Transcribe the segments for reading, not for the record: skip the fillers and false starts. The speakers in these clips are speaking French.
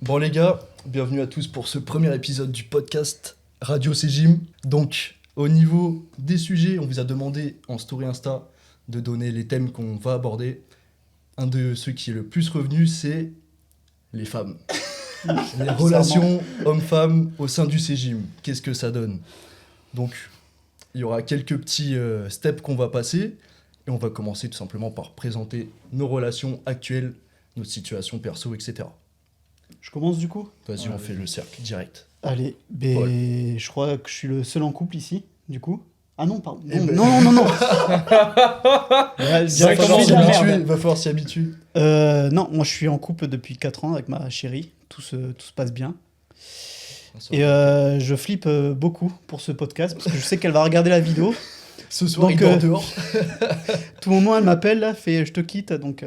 Bon les gars, bienvenue à tous pour ce premier épisode du podcast Radio Cégim. Donc au niveau des sujets, on vous a demandé en story Insta de donner les thèmes qu'on va aborder. Un de ceux qui est le plus revenu, c'est les femmes. Les relations hommes-femmes au sein du Cégim. Qu'est-ce que ça donne? Donc il y aura quelques petits steps qu'on va passer et on va commencer tout simplement par présenter nos relations actuelles, notre situation perso, etc. Je commence du coup? Vas-y, on fait le cercle direct. Allez, je crois que je suis le seul en couple ici, du coup. Ah non, pardon. Non. Ouais, Ça va falloir s'y habituer. Non, moi je suis en couple depuis 4 ans avec ma chérie. Tout se passe bien. Et je flippe beaucoup pour ce podcast parce que je sais qu'elle va regarder la vidéo. Ce soir, donc, il dort dehors. Tout moment, elle m'appelle, là, fait je te quitte. Donc,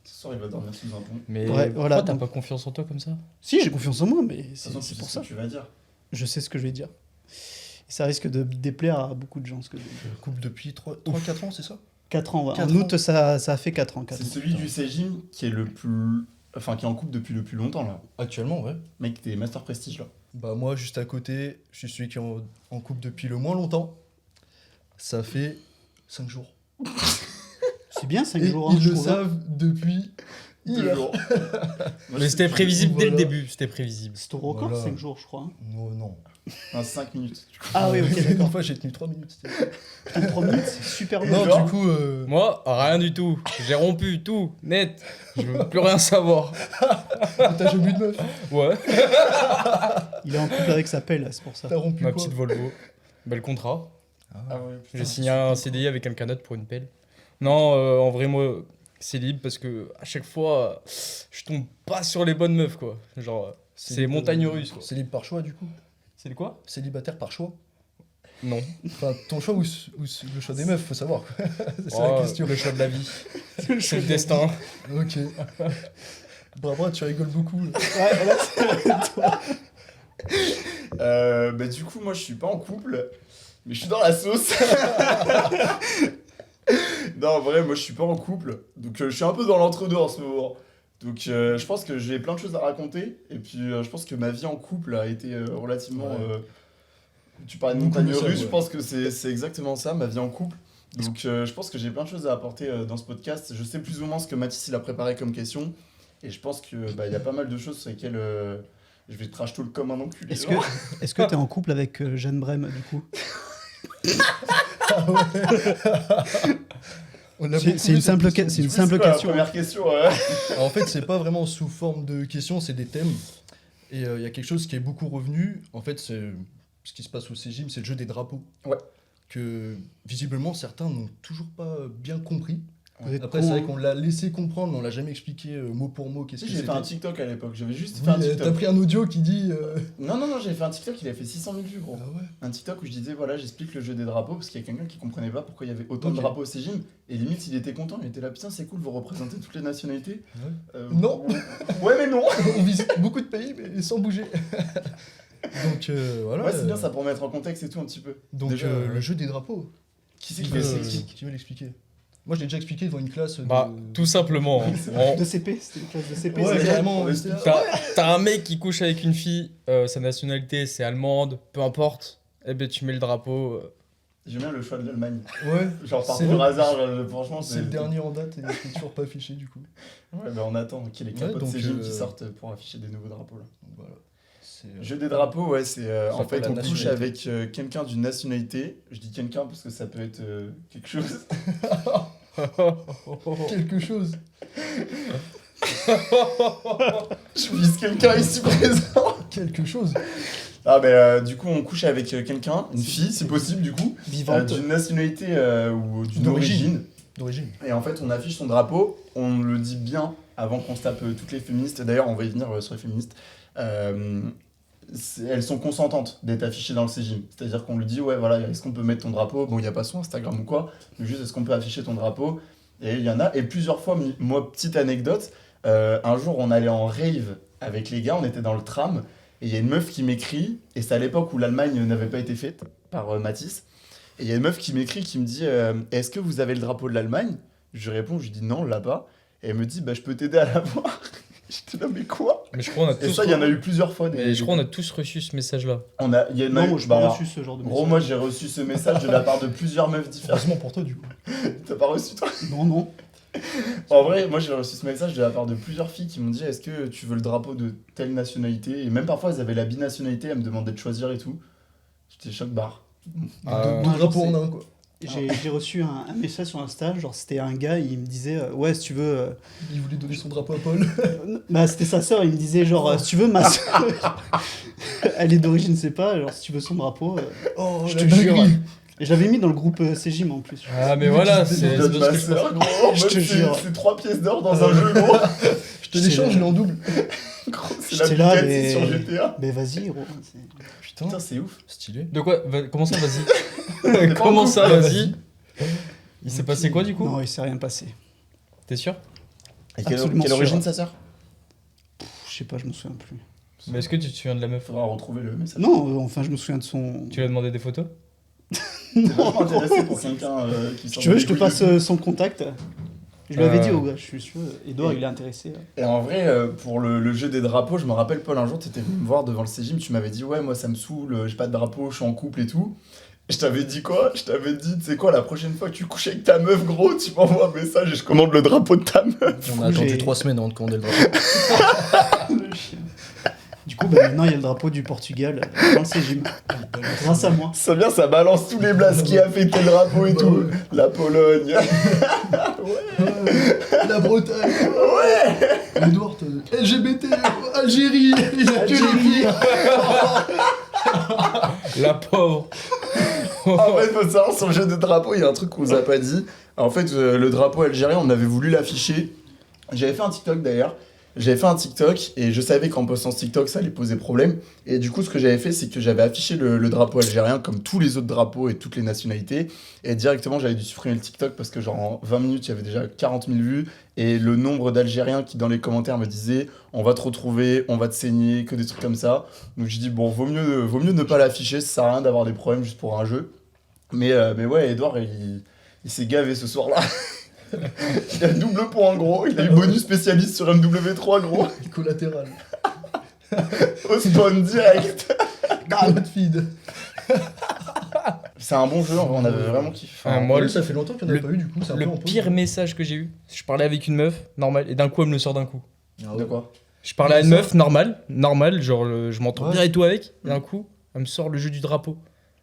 Ce soir, il va dormir sous un pont. Mais ouais, voilà, pourquoi t'as donc- pas confiance en toi comme ça? Si, j'ai confiance en moi, mais De toute façon, c'est tu pour sais ça. ce que tu vas dire. Je sais ce que je vais dire. Et ça risque de déplaire à beaucoup de gens. Ce que je vais dire. Couple depuis 3-4 ans, c'est ça? 4 ans, ouais. 4 En ans. août, ça a fait 4 ans. 4 C'est ans. celui du Cégim qui est le plus. Enfin, qui est en couple depuis le plus longtemps, là. Actuellement, ouais. Mec, t'es Master Prestige, là. Bah moi, juste à côté, je suis celui qui est en couple depuis le moins longtemps. Ça fait 5 jours. C'est bien 5 Et jours. ils hein, je le trouve, hein. savent depuis 2 hier. jours. Mais c'était prévisible dès le Voilà. début, c'était prévisible. C'est au record, Voilà. 5 jours, je crois. hein. Non. Enfin, 5 minutes. Du coup. Ah oui, ok, Une d'accord. fois, j'ai tenu 3 minutes. Putain, 3 minutes, c'est super bien. Non, genre du coup... Moi, rien du tout. J'ai rompu tout, net. Je veux plus rien savoir. T'as jamais eu de meuf? Ouais. Il est en couple avec sa pelle, c'est pour ça. T'as rompu Ma quoi? petite Volvo. Bel contrat. Ah ouais, putain, J'ai signé un CDI avec quelqu'un d'autre pour une pelle. Non, en vrai, moi, c'est libre parce que à chaque fois, je tombe pas sur les bonnes meufs, quoi. Genre, c'est libre, montagne russe, quoi. C'est libre par choix, du coup? C'est le quoi? Célibataire par choix? Non. Enfin, ton choix ou le choix des meufs, faut savoir. Quoi. C'est ça Oh, la question. le choix de la vie. C'est le destin. Ok. Bravo, tu rigoles beaucoup. Bah, du coup, moi, je suis pas en couple, mais je suis dans la sauce. Non, en vrai, moi, je suis pas en couple. Donc, je suis un peu dans l'entre-deux en ce moment. Donc, je pense que j'ai plein de choses à raconter. Et puis, je pense que ma vie en couple a été relativement. Ouais. Tu parlais de Beaucoup montagne de ça, russe, ouais. je pense que c'est exactement ça, ma vie en couple. Donc, je pense que j'ai plein de choses à apporter dans ce podcast. Je sais plus ou moins ce que Mathis il a préparé comme question. Et je pense qu'il y a pas mal de choses sur lesquelles je vais trash talk comme un enculé. Est-ce que t'es en couple avec Jeanne Brem, du coup? On a C'est beaucoup une vu simple cette question. c'est une Du coup, c'est simple quoi la question. première question. Alors, en fait, c'est pas vraiment sous forme de questions, c'est des thèmes. Et il y a quelque chose qui est beaucoup revenu. En fait, c'est ce qui se passe au Cégim, c'est le jeu des drapeaux. Ouais. Que visiblement certains n'ont toujours pas bien compris. Vous êtes Après, con, c'est vrai hein. qu'on l'a laissé comprendre, mais on l'a jamais expliqué mot pour mot qu'est-ce Si, que j'ai fait un c'était. TikTok à l'époque. J'avais juste Oui, fait un t'as TikTok. pris un audio qui dit. Non, j'ai fait un TikTok, il a fait 600 000 vues, gros. Ah ouais. Un TikTok où je disais, voilà, j'explique le jeu des drapeaux parce qu'il y a quelqu'un qui comprenait pas pourquoi il y avait autant Ok. de drapeaux au Cégim. Et limite, il était content, il était là, putain, c'est cool, vous représentez toutes les nationalités. Non. Ouais, mais non. On visite beaucoup de pays, mais sans bouger. Donc voilà. Ouais, c'est bien ça pour mettre en contexte et tout un petit peu. Donc Déjà, le jeu des drapeaux. Qui c'est Qui qui veut, fait ça qui veut l'expliquer? Moi, je l'ai déjà expliqué devant une classe. Bah, tout simplement. hein. De CP, c'était une classe de CP. Ouais, c'est ça carrément. Ouais, c'était- T'as un mec qui couche avec une fille, sa nationalité c'est allemande, peu importe. Eh ben tu mets le drapeau. J'aime bien le choix de l'Allemagne. Ouais. Genre par C'est pur le- hasard, franchement, C'est le dernier en date et il est toujours pas affiché du coup. Ouais, bah on attend qu'il y ait les Ouais, capots de donc, Cégim qui sortent pour afficher des nouveaux drapeaux là. Donc, voilà. C'est, Jeu des drapeaux, ouais, c'est en pour fait la on couche nationalité. avec quelqu'un d'une nationalité. Je dis quelqu'un parce que ça peut être quelque chose. quelque chose. Je vise quelqu'un ici présent. Quelque chose. Ah bah du coup on couche avec quelqu'un, une fille si possible du coup, Vivante. d'une nationalité ou d'une D'origine. origine. D'origine. Et en fait on affiche son drapeau, on le dit bien avant qu'on se tape toutes les féministes. D'ailleurs on va y venir sur les féministes. Elles sont consentantes d'être affichées dans le Cégim. C'est-à-dire qu'on lui dit ouais voilà est-ce qu'on peut mettre ton drapeau, bon il n'y a pas son Instagram ou quoi, mais juste est-ce qu'on peut afficher ton drapeau. Et il y en a, et plusieurs fois, moi petite anecdote, un jour on allait en rave avec les gars, on était dans le tram. Et il y a une meuf qui m'écrit, et c'est à l'époque où l'Allemagne n'avait pas été faite par Matisse. Et il y a une meuf qui m'écrit qui me dit est-ce que vous avez le drapeau de l'Allemagne? Je lui réponds, je lui dis non, on l'a pas. Et elle me dit bah, je peux t'aider à l'avoir. J'étais là, mais quoi? Mais je crois qu'on a Et tous. ça, il y en a eu plusieurs fois. Mais je crois qu'on a tous reçu ce message-là. Il y en a Non, eu- moi, je n'ai bah, pas alors, reçu ce genre de gros, message. moi, j'ai reçu ce message de la part de plusieurs meufs différentes. Heureusement pour toi, du coup. T'as pas reçu, toi? Non, non. En vrai, moi, j'ai reçu ce message de la part de plusieurs filles qui m'ont dit est-ce que tu veux le drapeau de telle nationalité? Et même parfois, elles avaient la binationalité, elles me demandaient de choisir et tout. J'étais choc barre. Ah, Deux drapeaux je sais. en un, quoi. J'ai reçu un message sur Insta, genre c'était un gars, il me disait ouais si tu veux Il voulait donner son drapeau à Paul. bah c'était sa sœur, il me disait genre si tu veux ma sœur elle est d'origine c'est pas genre si tu veux son drapeau Oh, je la te jure. dinguerie. Et je l'avais mis dans le groupe CGIM en plus. Ah, mais voilà, qui se c'est Donne c'est ma parce que je sœur, gros. Je Meuf, te c'est- jure. C'est 3 pièces d'or dans un jeu, gros. Je te l'échange, je l'ai en double. Gros, c'est la J'étais là, Bugatti mais- sur GTA. Mais vas-y gros. Putain, Putain, c'est ouf. stylé. De quoi comment ça, vas-y. est pas Comment en ça, couple, vas-y. Il s'est passé quoi du coup? Non il s'est rien passé. T'es sûr? Et quelle Absolument sûr. origine sa sœur? Je sais pas, je me souviens plus. Mais est-ce que tu te souviens de la meuf? Faudra retrouver le message. Non enfin je me souviens de son... Tu lui as demandé des photos? T'es vachement intéressé pour quelqu'un qui Si s'en tu veux bat je te les couilles passe de- son contact. Je lui avais Ah. dit au gars, je suis sûr, Edouard il est intéressé. Et en vrai, pour le jeu des drapeaux, je me rappelle, Paul, un jour, t'étais venu me voir devant le CGIM, tu m'avais dit, ouais, moi ça me saoule, j'ai pas de drapeau, je suis en couple et tout. Et je t'avais dit quoi? Je t'avais dit, tu sais quoi, la prochaine fois que tu couches avec ta meuf, gros, tu m'envoies un message et je commande le drapeau de ta meuf. On a attendu j'ai- 3 semaines avant de commander le drapeau. Le chien. Du coup, bah, maintenant il y a le drapeau du Portugal dans le CGIM. Grâce à moi. Ça vient, ça balance tous les blasts qui a fêté le drapeau et Bah tout. ouais. La Pologne. La Bretagne. Ouais. Edouard, LGBT, Algérie, il a que les pires. La pauvre. En fait, faut savoir, sur le jeu de drapeau, il y a un truc qu'on vous a pas dit. En fait, le drapeau algérien, on avait voulu l'afficher. J'avais fait un TikTok d'ailleurs. J'avais fait un TikTok et je savais qu'en postant ce TikTok, ça allait poser problème. Et du coup, ce que j'avais fait, c'est que j'avais affiché le drapeau algérien comme tous les autres drapeaux et toutes les nationalités. Et directement, j'avais dû supprimer le TikTok parce que, genre, en 20 minutes, il y avait déjà 40 000 vues. Et le nombre d'Algériens qui, dans les commentaires, me disaient on va te retrouver, on va te saigner, que des trucs comme ça. Donc, je dis bon, vaut mieux ne pas l'afficher, ça sert à rien d'avoir des problèmes juste pour un jeu. Mais ouais, Edouard, il s'est gavé ce soir-là. Il a double point, gros. Il a eu bonus spécialiste sur MW3, gros. Collatéral. Au spawn direct. Bad feed. C'est un bon jeu, en vrai, on avait vraiment kiffé. Ah, moi, Moi, ça fait longtemps qu'il n'y en a pas eu, du coup. C'est un Le peu en pause. pire message que j'ai eu, je parlais avec une meuf, normal, et d'un coup elle me le sort d'un coup. Ah De ouais. quoi? Je parlais à une Ça. meuf, normal, genre je m'entends Ouais. bien et tout avec, et d'un coup elle me sort le jeu du drapeau.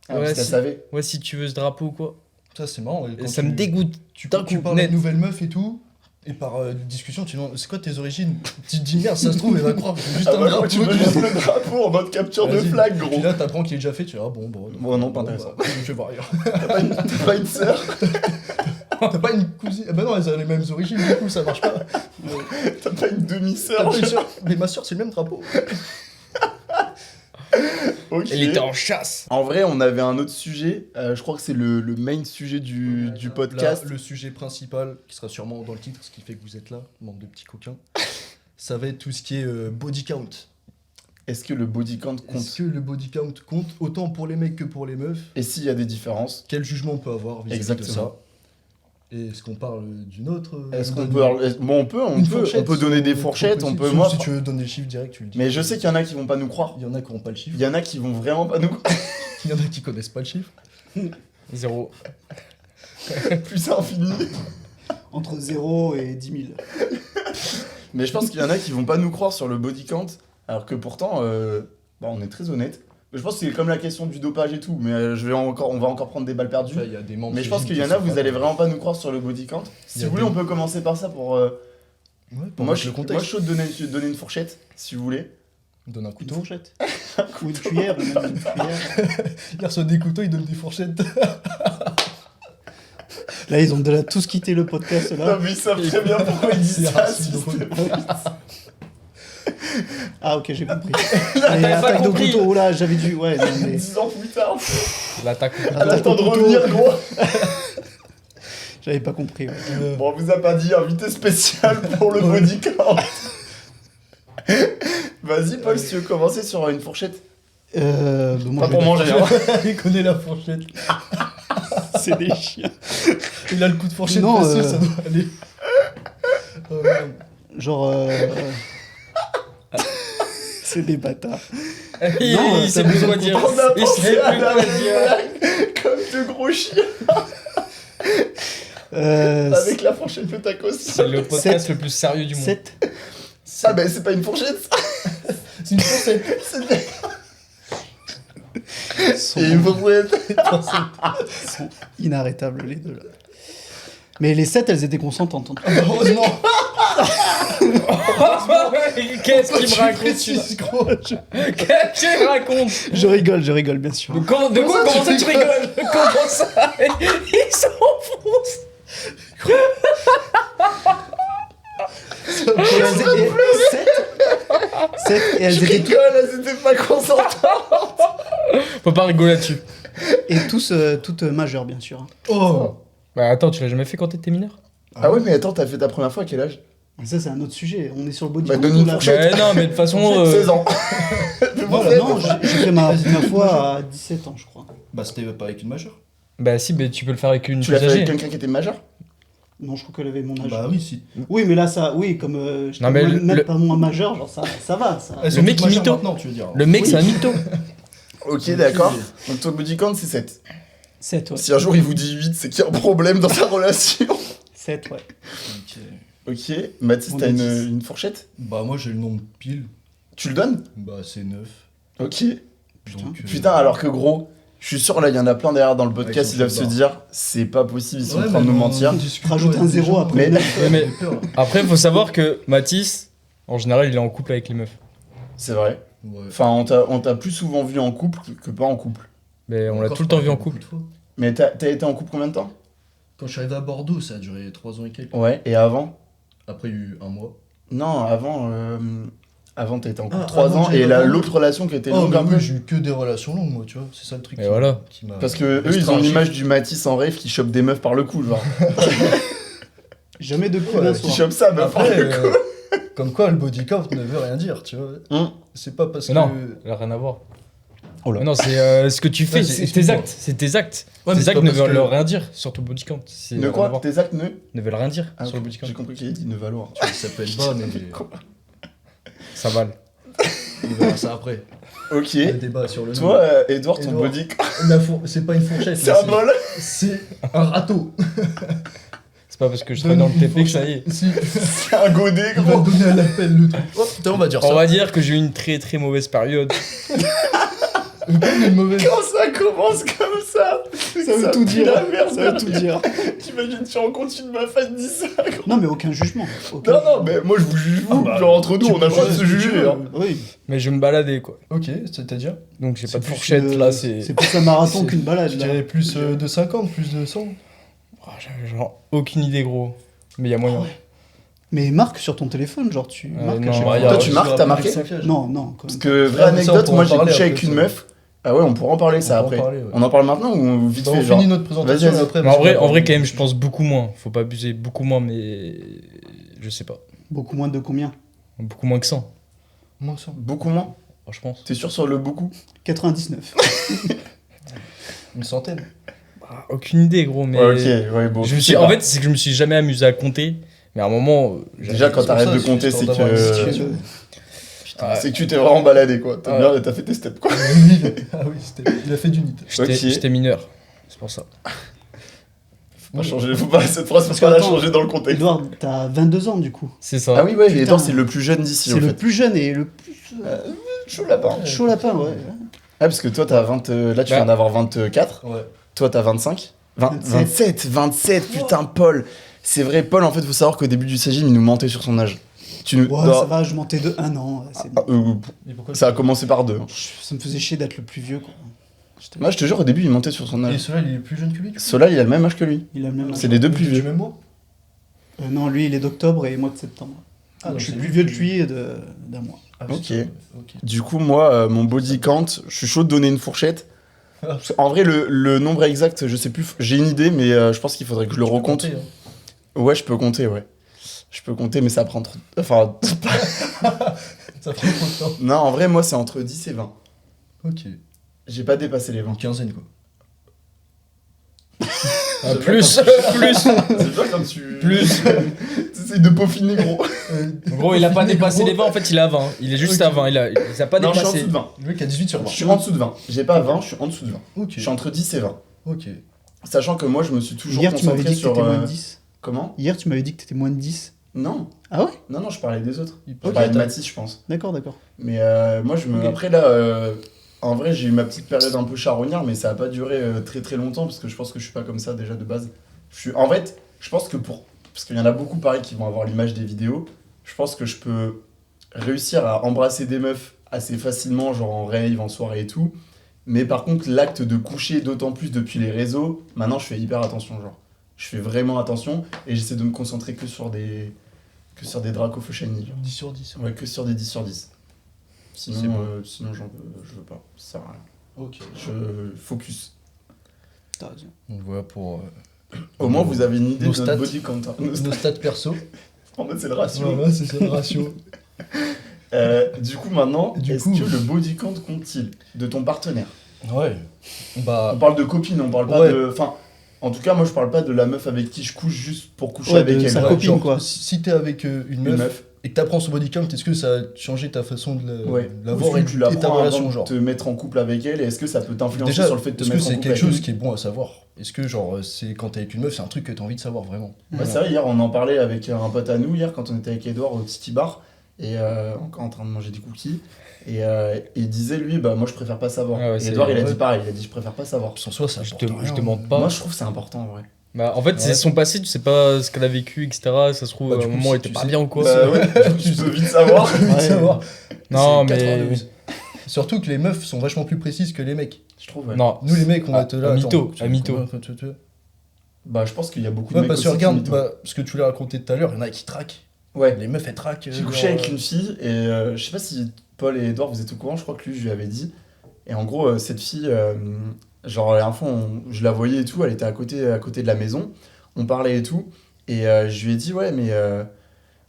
Ah, Ouais, parce qu'elle si. savait. Ouais, si tu veux ce drapeau ou quoi. Ça, c'est marrant. Et ça me dégoûte. Tu d'un coup, parles à net. une nouvelle meuf et tout. Et par discussion, tu demandes c'est quoi tes origines? Tu te dis merde, ça se trouve, elle va croire que c'est juste Ah un bah, drapeau. tu veux juste le drapeau en mode capture de Vas-y. flag, gros. Puis là, t'apprends qu'il est déjà fait, tu dis ah bon, Bon, non, pas intéressant. bah, je vais voir ailleurs. T'as pas une sœur? T'as pas une cousine? Ah bah non, elles ont les mêmes origines, du coup, ça marche pas. T'as pas une T'as demi-sœur? pas une sœur? Mais ma soeur, c'est le même drapeau. Ok. Elle était en chasse. En vrai, on avait un autre sujet. Je crois que c'est le main sujet du podcast. Là, le sujet principal, qui sera sûrement dans le titre, ce qui fait que vous êtes là, bande de petits coquins, ça va être tout ce qui est body count. Est-ce que le body count compte? Est-ce que le body count compte autant pour les mecs que pour les meufs? Et s'il y a des différences? Quel jugement on peut avoir vis-à-vis de Exactement. ça? Et est-ce qu'on parle d'une autre Est-ce qu'on d'une- peut... Bon, on une peut fourchette, donner des si fourchettes, on possible. peut... Sauf Moi, si tu veux donner des chiffres directs, tu le dis. mais je sais qu'il y en a qui vont pas nous croire. Il y en a qui n'ont pas le chiffre. Il y en a qui vont vraiment pas nous... Il y en a qui connaissent pas le chiffre. 0. Plus infini. Entre 0 et 10 000. Mais je pense qu'il y en a qui vont pas nous croire sur le body count, alors que pourtant, on est très honnête. Je pense que c'est comme la question du dopage et tout, mais on va encore prendre des balles perdues. Là, il y a des membres Mais je pense CGIM qu'il y qui en a, sont vous pas- allez vraiment pas nous croire sur le body count. Il y Si a vous voulez, des- on peut commencer par ça pour... Ouais, pour moi, mettre je le suis contexte. chaud de donner une fourchette, si vous voulez. Donne un Une couteau. fourchette. Ou une cuillère, même une cuillère. Il reçoit des couteaux, il donne des fourchettes. Là, ils ont déjà tous quitté le podcast Non, là. mais ils savent très bien pourquoi ils disent C'est ça. archi drôle. Ah, ok, j'ai compris. T'avais Et pas attaque de compris. couteau, là, j'avais dû. Ouais, non, mais. 10 ans plus tard. L'attaque. Elle Attaque attend au de couteau. revenir, gros. J'avais pas compris. Ouais. Bon, on vous a pas dit invité spécial pour le body count. Vas-y, Paul, si tu veux commencer sur une fourchette. Bah, moi, Pas je pour vais- manger, hein. Il connaît la fourchette. C'est des chiens. Il a le coup de fourchette Non, précieux, ça doit aller. Oh, merde. Genre. C'est des bâtards. Il Non, sait t'as plus besoin quoi de dire. On a Il sait pensé à plus la quoi dire. blague comme de gros chiens Euh, avec la fourchette de tacos. C'est le podcast le plus sérieux du monde. 7. Ah bah c'est pas une fourchette, ça. C'est une fourchette. C'est une fourchette. Sont inarrêtables les deux là. Mais les 7, elles étaient consentantes. Heureusement. Qu'est-ce qu'il me raconte celui-là précises, gros. Qu'est-ce qu'il raconte Je rigole bien sûr. De quoi Comment ça tu rigoles Comment ça Il s'enfonce. Et elles étaient 7 et elles étaient Rigole, elles étaient pas consentantes. Faut pas rigoler là-dessus. toutes majeures bien sûr. Oh. Bah attends, tu l'as jamais fait quand t'étais mineur Ah ouais, mais attends, t'as fait ta première fois à quel âge? Et ça c'est un autre sujet. On est sur le body Bah, count, donne une là. fourchette. Bah non, mais de toute façon... 16 ans. Voilà, non, j'ai fait ma fois à 17 ans je crois. Bah c'était pas avec une majeure. Bah si, mais tu peux le faire avec une Tu l'as plus fait avec âgée. quelqu'un qui était majeur? Non, je crois qu'elle avait mon âge. Bah oui, si. Oui, mais là, ça, oui, comme je Non, mais même le- pas moins majeur, genre ça va. Ça. Elles sont mec, toutes il majeures mytho. maintenant, tu veux dire. Le mec, Oui. c'est un mytho. Ok, d'accord. Donc ton body count c'est 7. 7, ouais. Si un jour il vous dit 8, c'est qu'il y a un problème dans sa relation. 7, ouais. Ok. Ok, Mathis, On t'as a une, 10. une fourchette? Bah moi j'ai le nombre pile. Tu le donnes? Bah c'est 9. Ok. Donc, Putain, alors que gros, je suis sûr là, il y en a plein derrière dans le podcast, Ouais, ils doivent ils se sont dire, c'est pas possible, ils sont Ouais, en train de mais nous on mentir. discute Rajoute pas un avec des 0 gens. après. Mais- Ouais, mais- J'ai peur. Après, faut savoir que Mathis, en général, il est en couple avec les meufs. C'est vrai. Ouais. Enfin, on t'a plus souvent vu en couple que pas en couple. Mais on l'a Encore, tout le temps vu en beaucoup couple. de fois. Mais t'as été en couple combien de temps? Quand je suis arrivé à Bordeaux, ça a duré 3 ans et quelques. Ouais, et avant? Après, il y a eu un mois. Non, avant t'as été en couple Ah, 3 avant, ans, j'avais et pas- l'autre relation qui était Oh, longue mais un peu. moi, j'ai eu que des relations longues, moi, tu vois. C'est ça le truc. Et voilà. qui m'a- Parce que eux, ils ont l'image du Mathis en rêve qui chope des meufs par le cou, genre. Jamais de plus Ouais, d'un Qui soir. chope ça, meuf par Après, le cou. comme quoi, le body count ne veut rien dire, tu vois. Hum. C'est pas parce Mais que. non, ça n'a rien à voir. Oh là. Mais non, c'est ce que tu fais, Vas-y, c'est tes explique-moi. actes. C'est tes actes. Ouais, mais Tes c'est actes pas ne parce veulent que- rien dire sur ton body count. C'est Ne rien à quoi? voir. Tes actes Ne veulent rien dire Ah, sur le body count. j'ai compris qu'il a dit ne valoir. Tu vois, ça peut être bas, mais. Ça vale. On verra ça après. Ok. Le débat sur le nom. Toi, Edouard, ton Edouard. body count, C'est pas une fourchette. c'est là, un bol. C'est un râteau. C'est pas parce que je travaille dans le TP que ça y est. Si, C'est un godet, il va gros. donner un appel, le truc. Oh, putain, on va dire ça. On va dire que j'ai eu une très très mauvaise période. Une mauvaise. Quand ça commence comme ça, Ça veut tout dire. La merde, Ça veut tout dire. T'imagines, tu rencontres une meuf, elle te dit ça, gros. Non, mais aucun jugement. Aucun Non, jugement. non, mais moi je vous juge, vous. Ah bah, Genre entre nous, tu on a le peux droit de faire se ce que tu juger. veux. Hein. Oui. Mais je me baladais quoi. Ok, c'est-à-dire Donc j'ai C'est pas de plus fourchette là, c'est. C'est plus un marathon c'est- qu'une balade. Je là. dirais plus de 50, plus de 100. Oh, j'ai genre aucune idée gros. Mais il y a moyen. Mais marque sur ton téléphone, genre tu marques. non, à chaque ouais, fois. Toi, tu marques, t'as marqué Non, non. Quand Parce même. que, vraie Ah, mais ça, on anecdote, pourra moi en j'ai parler couché après, avec une ça. meuf. Ah ouais, on pourra en parler ça On pourra en après. parler, ouais. On en parle maintenant ou vite Bah, fait on genre finit notre présentation Vas-y, et après. Mais en vrai, parce que- quand même, je pense beaucoup moins. Faut pas abuser, beaucoup moins, mais je sais pas. Beaucoup moins de combien Beaucoup moins que 100. Moins ça. Beaucoup moins. Oh, je pense. T'es sûr sur le beaucoup 99. Une centaine. Ah, aucune idée, gros. Mais Ouais, ok, ouais, bon. je me je suis, sais en pas. fait, c'est que je me suis jamais amusé à compter. Mais à un moment, Déjà, quand C'est t'arrêtes pour de ça, compter, c'est c'est histoire d'avoir une que. situation. Ah, C'est que tu t'es vraiment baladé quoi. T'as Ouais. bien, t'as fait tes steps quoi. Ah oui, il a fait du nid. j'étais Ok. j'étais mineur. C'est pour ça. Faut pas changer, faut pas, cette phrase, Parce faut pas que, la attends, changer dans le contexte. Edouard, t'as 22 ans du coup. C'est ça. Ah oui, ouais, Putain. Edouard, c'est le plus jeune d'ici C'est en le fait. plus jeune et le plus Chaud lapin. chaud lapin, ouais. Ah, parce que toi, t'as 20. Là, tu Bah. viens d'avoir 24. Ouais. Toi, t'as 25. 27. 27, putain, Paul. C'est vrai, Paul, en fait, faut savoir qu'au début du Sagim, il nous mentait sur son âge. Tu nous. Ouais, non. ça va, je mentais de 1 an. C'est bon. Et pourquoi Ça a commencé par 2. Ça me faisait chier d'être le plus vieux, quoi. Moi, je te jure, au début, il mentait sur son Et âge. celui-là, il est plus jeune que lui. du coup Solal, il a le même âge que lui. Il a le même âge. C'est les deux plus Du vieux. même mois Non, lui, il est d'octobre et moi de septembre. Ah, donc je suis c'est plus lui vieux de qui- lui et d'un mois. Ah, Ok. putain, ok. Du coup, moi, mon body count, je suis chaud de donner une fourchette. Ah. En vrai, le nombre exact, je sais plus. J'ai une idée, mais je pense qu'il faudrait que je le Tu peux recompte. compter, hein. Ouais, je peux compter, ouais. Je peux compter, mais ça prend trop. Enfin, Ça prend trop de temps. non, en vrai, moi, c'est entre 10 et 20. Ok. J'ai pas dépassé les 20. Une quinzaine, quoi. Plus. C'est bien quand tu. Plus. T'essayes de peaufiner, gros. En gros, il a pas dépassé les 20, en fait, il est à 20. Il est juste à 20. Il a pas Non, je suis en dépassé. dessous de 20. Le mec a 18 sur 20. Je suis en dessous de 20. J'ai pas 20, je suis en dessous de 20. Ok. Je suis entre 10 et 20. Ok. Sachant que moi, je me suis toujours Hier, tu m'avais concentré dit que sur. t'étais moins de 10. Comment Hier, tu m'avais dit que t'étais moins de 10. Non. Ah ouais? Non, je parlais des autres. Il Je parle parlais de de Mathis, je pense. D'accord, d'accord. Mais moi, Ok. après, là, en vrai, j'ai eu ma petite période un peu charognard, mais ça a pas duré très très longtemps parce que je pense que je suis pas comme ça déjà de base. En fait, je pense que parce qu'il y en a beaucoup pareil qui vont avoir l'image des vidéos, je pense que je peux réussir à embrasser des meufs assez facilement, genre en rave, en soirée et tout. Mais par contre, l'acte de coucher, d'autant plus depuis les réseaux, maintenant je fais hyper attention, genre. Je fais vraiment attention et j'essaie de me concentrer que sur des dracs au feu shiny, genre. 10 sur 10. Ouais, que sur des 10 sur 10. Sinon, C'est bon. sinon je veux pas. Ça sert à rien. Ok. Je focus. T'as raison. Donc voilà pour Au moins, vous avez une idée Nos de notre stats. body count. Hein. nos stats perso. En mode, c'est le ratio. Voilà, c'est ça le ratio. Du coup, maintenant, Du est-ce coup- que le body count compte-t-il de ton partenaire? Ouais. Bah. On parle de copine, on parle pas Ouais. de. Enfin, en tout cas, moi, je parle pas de la meuf avec qui je couche juste pour coucher Ouais, avec de elle. sa Ouais, copine, genre, quoi. Si t'es avec une Une meuf, meuf. et que t'apprends son body count, est-ce que ça a changé ta façon de Ouais. la Ou voir est-ce que tu la et ta prends relation, avant genre de te mettre en couple avec elle et est-ce que ça peut t'influencer Déjà, sur le fait de te est-ce que mettre en c'est couple quelque avec chose elle? qui est bon à savoir? Est-ce que genre c'est quand t'es avec une meuf, c'est un truc que t'as envie de savoir vraiment? Ouais, c'est vrai, hier on en parlait avec un pote à nous, hier quand on était avec Edouard au Titi Bar, et encore en train de manger des cookies, et il disait lui, bah moi je préfère pas savoir. Ah ouais, et c'est- Edouard il a ouais. dit pareil, il a dit je préfère pas savoir. En soi, ça Je apporte rien. demande pas. Moi je trouve que c'est important en vrai. Bah, en fait, Ouais. c'est son passé, tu sais pas ce qu'elle a vécu, etc. Ça se trouve, Bah, à du un coup, moment, si elle était tu pas sais- bien ou quoi. Bah ouais, tu peux vite savoir. Envie de savoir. Non, C'est mais. 92. Surtout que les meufs sont vachement plus précises que les mecs. Je trouve, ouais. Non, Nous les mecs, on va être là. un attends, mytho, tu un sais mytho. combien, Bah je pense qu'il y a beaucoup de Ouais, mecs parce que aussi qui regarde, mytho. bah, ce que tu l'as raconté tout à l'heure, il y en a qui traquent. Ouais, Les meufs elles traquent. j'ai couché avec une fille et je sais pas si Paul et Edouard vous êtes au courant, je crois que lui je lui avais dit. Et en gros, cette fille, genre la dernière fois, je la voyais et tout, elle était à côté de la maison, on parlait et tout. Et je lui ai dit, ouais, mais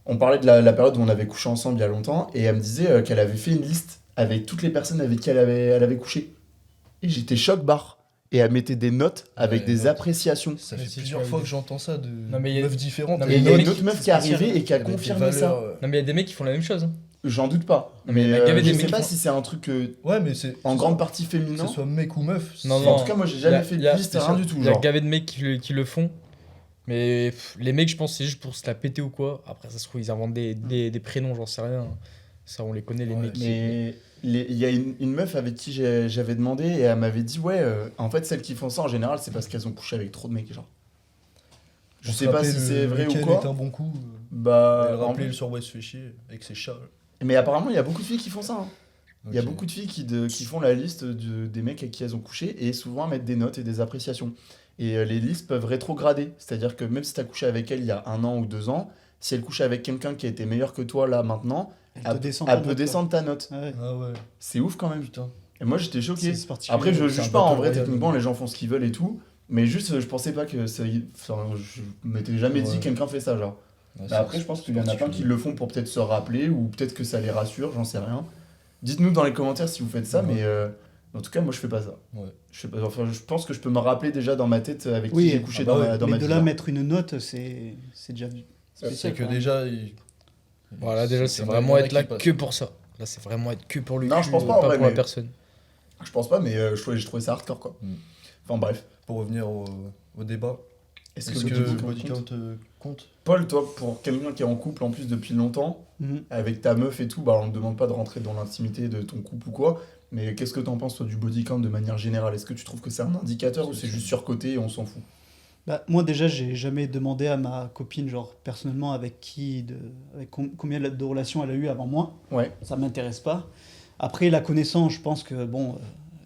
on parlait de la période où on avait couché ensemble il y a longtemps, et elle me disait qu'elle avait fait une liste avec toutes les personnes avec qui elle avait couché. Et j'étais choc barre. Et elle mettait des notes avec Ouais, des notes. appréciations. Ça Mais fait si tu plusieurs l'as fois vu. que j'entends ça de Non, mais il y a- meufs différentes. Non, Et mais il y a des une mecs autre meuf qui est arrivée et qui a avec des confirmé ça. valeurs, Non, mais il y a des mecs qui font la même chose. Hein. J'en doute pas. Non, mais Mais il y a des je mecs sais qui pas font- si c'est un truc Ouais, mais c'est. en grande partie Que féminin. ce soit mec ou meuf. Non, c'est- non. En tout cas, moi j'ai jamais fait Il y a- de liste, rien du tout. Il y a Genre. gavé de mecs qui le font. Mais les mecs, je pense, c'est juste pour se la péter ou quoi. Après, ça se trouve, ils inventent des prénoms, j'en sais rien. Ça, on les connaît, les Ouais, mecs. Mais il y a une meuf avec qui j'avais demandé et elle m'avait dit ouais, en fait celles qui font ça en général c'est parce qu'elles ont couché avec trop de mecs genre. Je On sais se pas rappelle si c'est vrai ou lequel quoi. est un bon coup. Bah Elle en rappelait vrai- le surbois se fait chier avec ses chats. mais apparemment il y a beaucoup de filles qui font ça. Hein. Il y a Ok. beaucoup de filles qui font la liste des mecs avec qui elles ont couché et souvent mettent des notes et des appréciations. Et les listes peuvent rétrograder, c'est-à-dire que même si tu as couché avec elle il y a 1 an ou 2 ans, si elle couche avec quelqu'un qui a été meilleur que toi là maintenant, Elle te descend elle ta peut note, quoi. descendre ta note. Ah ouais. Ah ouais, C'est ouf quand même. putain. Et moi j'étais choqué. C'est particulier. Après, je c'est juge un pas, en battle vrai, royale. techniquement, les gens font ce qu'ils veulent et tout. Mais juste, je pensais pas que ça. Enfin, je m'étais jamais dit Ouais. quelqu'un fait ça, genre. Ouais, Mais c'est- après, je pense qu'il y en a plein qui particulier. le font pour peut-être se rappeler ou peut-être que ça les rassure, j'en sais rien. Dites-nous dans les commentaires si vous faites ça, Ouais. mais en tout cas, moi je fais pas ça. Ouais. Je fais pas, enfin, je pense que je peux me rappeler déjà dans ma tête avec Oui, qui j'ai couché ah bah dans, ouais, ma, dans Mais ma de vie. là genre. mettre une note, c'est déjà C'est spécial. que quand même. déjà. Voilà, déjà, c'est vraiment être là que pour ça. Là, c'est vraiment être que pour le Non, cul, je pense pas, en pas vrai, pour la mais- personne. Je pense pas, mais j'ai trouvé ça hardcore quoi. Mm. Enfin bref. Pour revenir au débat, Est-ce est-ce que, que le le body body count count compte? Paul, toi, pour quelqu'un qui est en couple en plus depuis longtemps, Mhm. avec ta meuf et tout, bah on ne demande pas de rentrer dans l'intimité de ton couple ou quoi, mais qu'est-ce que t'en penses toi du body count de manière générale? Est-ce que tu trouves que c'est un indicateur ou c'est juste surcoté et on s'en fout? Bah, moi déjà, j'ai jamais demandé à ma copine, genre personnellement, avec combien de relations elle a eu avant moi. Ouais. Ça m'intéresse pas. Après, la connaissance, je pense que bon,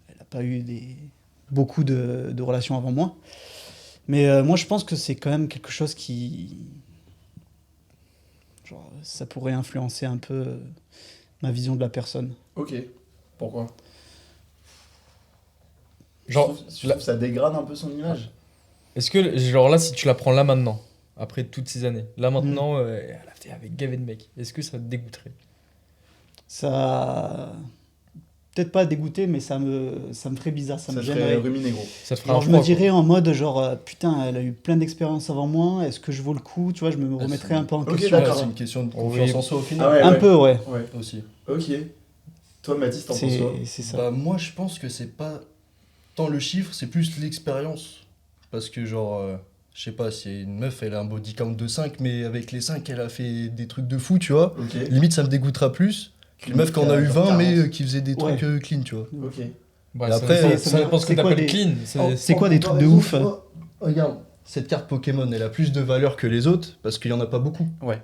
elle a pas eu beaucoup de relations avant moi. Mais moi, je pense que c'est quand même quelque chose qui, genre, ça pourrait influencer un peu ma vision de la personne. Ok. Pourquoi? Genre, je trouve que ça dégrade un peu son image. est-ce que, genre là, si tu la prends là maintenant, après toutes ces années, là maintenant, elle a fait avec gavé de mecs, est-ce que ça te dégoûterait? Ça, peut-être pas dégoûté, mais ça me ferait bizarre, ça me Ça serait gênerait. ruminer gros. Ça te fera un Genre, je me froid, dirais en mode genre putain, elle a eu plein d'expériences avant moi, est-ce que je vaux le coup, tu vois, je me remettrais un peu en Ok, question. d'accord. C'est une question de Oui. confiance en soi au final. Ah ouais, Un peu, ouais. Ouais. Aussi. Ok. Toi, Mathis, t'en penses quoi? C'est ça. Bah, moi, je pense que c'est pas tant le chiffre, c'est plus l'expérience. Parce que, genre, je sais pas, si une meuf, elle a un body count de 5, mais avec les 5, elle a fait des trucs de fou, tu vois. Ok. Limite, ça me dégoûtera plus qu'une meuf qui en a eu 20, mais qui faisait des Ouais. trucs clean, tu vois. Ok. Bah, Et ça après, dépend- ça ça veut- dépend ce que c'est quoi t'appelles des- clean. C'est quoi des trucs de ouf? Regarde, cette carte Pokémon, elle a plus de valeur que les autres parce qu'il y en a pas beaucoup. Ouais.